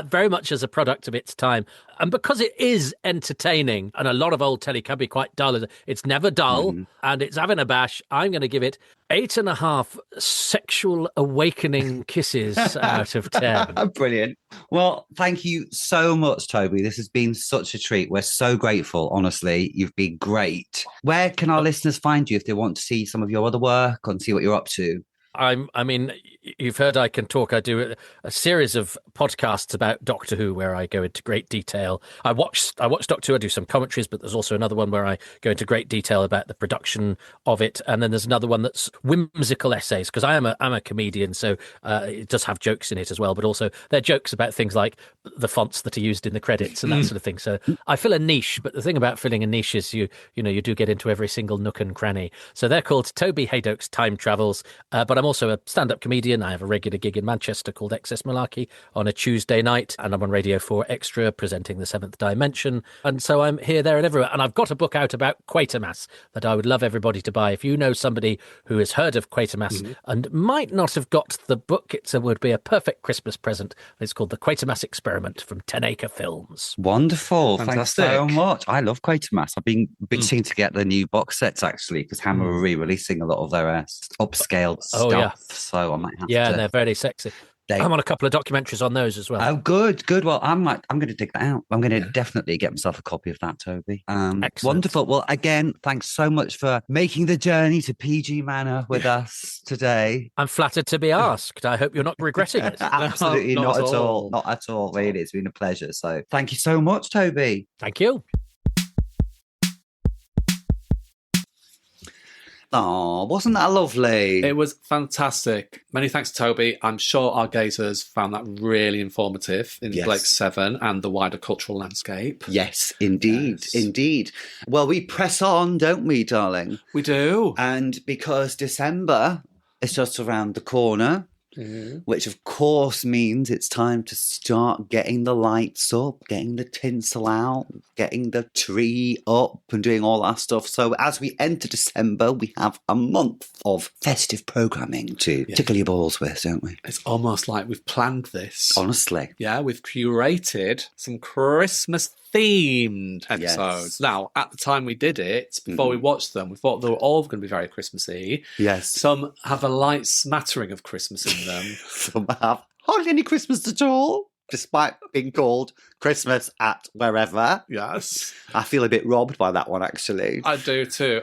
Speaker 3: very much as a product of its time. And because it is entertaining, and a lot of old telly can be quite dull, it's never dull, and it's having a bash, I'm going to give it 8.5 sexual awakening kisses out of 10.
Speaker 1: Brilliant. Well, thank you so much, Toby. This has been such a treat. We're so grateful, honestly. You've been great. Where can our listeners find you if they want to see some of your other work and see what you're up to?
Speaker 3: I mean, you've heard I can talk. I do a series of podcasts about Doctor Who where I go into great detail. I watch Doctor Who, I do some commentaries, but there's also another one where I go into great detail about the production of it. And then there's another one that's whimsical essays, because I'm a comedian, so it does have jokes in it as well, but also they're jokes about things like the fonts that are used in the credits and that sort of thing. So I fill a niche, but the thing about filling a niche is you do get into every single nook and cranny. So they're called Toby Hadoke's Time Travels, but I'm also a stand-up comedian. I have a regular gig in Manchester called Excess Malarkey on a Tuesday night, and I'm on Radio 4 Extra presenting The Seventh Dimension. And so I'm here, there and everywhere. And I've got a book out about Quatermass that I would love everybody to buy. If you know somebody who has heard of Quatermass and might not have got the book, it would be a perfect Christmas present. It's called The Quatermass Experiment from 10 Acre Films.
Speaker 1: Wonderful.
Speaker 2: Fantastic.
Speaker 1: Thanks so much. I love Quatermass. I've been itching to get the new box sets, actually, because Hammer are re-releasing a lot of their upscaled stuff.
Speaker 3: Yeah.
Speaker 1: So I might have to.
Speaker 3: Yeah, and they're very sexy. I'm on a couple of documentaries on those as well.
Speaker 1: Oh, good. Well, I'm going to dig that out. I'm going to definitely get myself a copy of that, Toby. Wonderful. Well, again, thanks so much for making the journey to PG Manor with us today.
Speaker 3: I'm flattered to be asked. I hope you're not regretting it.
Speaker 1: Absolutely
Speaker 2: No,
Speaker 1: not at all. Not at all. Really, it's been a pleasure. So thank you so much, Toby.
Speaker 3: Thank you.
Speaker 1: Oh, wasn't that lovely?
Speaker 2: It was fantastic. Many thanks to Toby. I'm sure our gazers found that really informative in Blake 7 and the wider cultural landscape.
Speaker 1: Yes, indeed.
Speaker 2: Yes.
Speaker 1: Indeed. Well, we press on, don't we, darling?
Speaker 2: We do.
Speaker 1: And because December is just around the corner, which of course means it's time to start getting the lights up, getting the tinsel out, getting the tree up and doing all that stuff. So as we enter December, we have a month of festive programming to tickle your balls with, don't we?
Speaker 2: It's almost like we've planned this.
Speaker 1: Honestly.
Speaker 2: Yeah, we've curated some Christmas themed episodes. Now, at the time we did it, before we watched them, we thought they were all going to be very Christmassy.
Speaker 1: Yes.
Speaker 2: Some have a light smattering of Christmas in them.
Speaker 1: Some have hardly any Christmas at all, despite being called Christmas at wherever.
Speaker 2: Yes.
Speaker 1: I feel a bit robbed by that one, actually.
Speaker 2: I do too.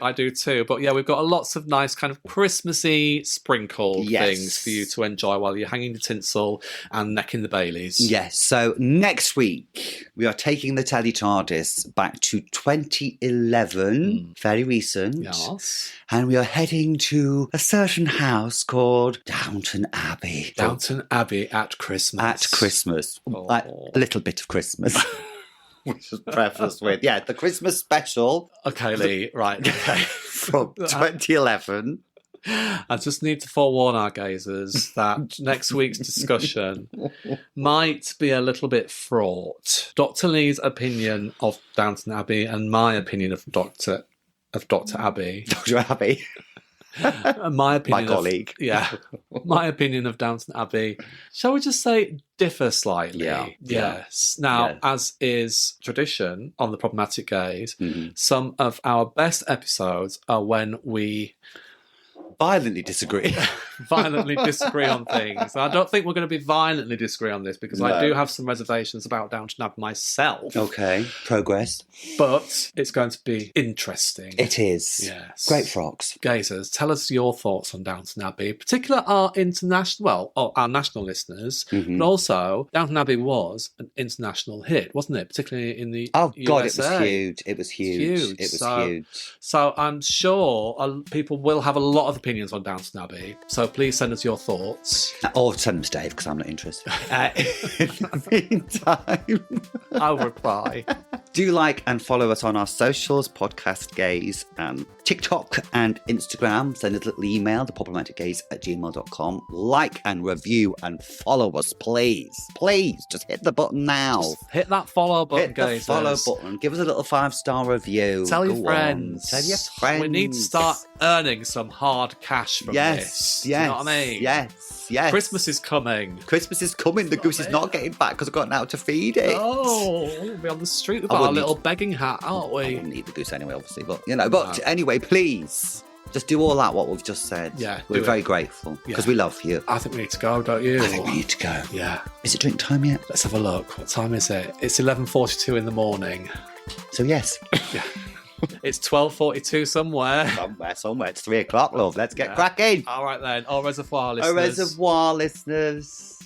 Speaker 2: But yeah, we've got lots of nice kind of Christmassy sprinkled things for you to enjoy while you're hanging the tinsel and necking the Baileys.
Speaker 1: Yes. So next week, we are taking the Telly TARDIS back to 2011, very recent.
Speaker 2: Yes.
Speaker 1: And we are heading to a certain house called Downton Abbey.
Speaker 2: Downton Abbey at Christmas.
Speaker 1: At Christmas. Like a little bit of Christmas. Which is prefaced with, the Christmas special.
Speaker 2: Okay, Lee, right. Okay.
Speaker 1: From 2011.
Speaker 2: I just need to forewarn our gazers that next week's discussion might be a little bit fraught. Dr. Lee's opinion of Downton Abbey and my opinion of Dr. Abbey.
Speaker 1: Dr. Abbey.
Speaker 2: My opinion,
Speaker 1: my colleague.
Speaker 2: My opinion of Downton Abbey, shall we just say, differ slightly? Yes. Now, as is tradition on the Problematic Gaze, some of our best episodes are when we
Speaker 1: violently disagree.
Speaker 2: Violently disagree on things. I don't think we're going to be violently disagree on this because I do have some reservations about Downton Abbey myself.
Speaker 1: Okay, progress.
Speaker 2: But it's going to be interesting.
Speaker 1: It is.
Speaker 2: Yes.
Speaker 1: Great frocks.
Speaker 2: Gazers, tell us your thoughts on Downton Abbey, particularly our our national listeners, but also Downton Abbey was an international hit, wasn't it? Particularly in the
Speaker 1: God,
Speaker 2: USA.
Speaker 1: It was huge. It was huge.
Speaker 2: So I'm sure people will have a lot of opinions on Downton Abbey. So please send us your thoughts.
Speaker 1: Or send them to Dave, because I'm not interested. In the meantime,
Speaker 2: I'll reply.
Speaker 1: Do like and follow us on our socials, Podcast Gaze, and TikTok and Instagram. Send us a little email to problematicgaze@gmail.com. Like and review and follow us, please. Please, just hit the button now.
Speaker 2: Just hit that follow button,
Speaker 1: Hit
Speaker 2: guys.
Speaker 1: the follow button. Give us a little 5-star review.
Speaker 2: Tell your
Speaker 1: Go
Speaker 2: friends.
Speaker 1: on. Tell your friends.
Speaker 2: We need to start earning some hard cash from this. Do you know what I mean?
Speaker 1: Yes, yes.
Speaker 2: Christmas is coming.
Speaker 1: Christmas is coming. The goose is not getting back because I've got now to feed it.
Speaker 2: Oh, we'll be on the street with
Speaker 1: I
Speaker 2: our
Speaker 1: wouldn't
Speaker 2: little begging hat, aren't
Speaker 1: I
Speaker 2: we?
Speaker 1: wouldn't eat the goose anyway, obviously. But, but anyway, please, just do all that, what we've just said.
Speaker 2: Yeah,
Speaker 1: We're
Speaker 2: do
Speaker 1: very
Speaker 2: it.
Speaker 1: grateful because
Speaker 2: Yeah.
Speaker 1: we love you.
Speaker 2: I think we need to go, don't you?
Speaker 1: I think we need to go.
Speaker 2: Yeah.
Speaker 1: Is it drink time yet?
Speaker 2: Let's have a look. What time is it? It's 11:42 in the morning.
Speaker 1: So, yes.
Speaker 2: It's 12:42 somewhere.
Speaker 1: Somewhere. It's 3 o'clock, love. Let's get cracking.
Speaker 2: All right then. Au reservoir, listeners.
Speaker 1: Au reservoir, listeners.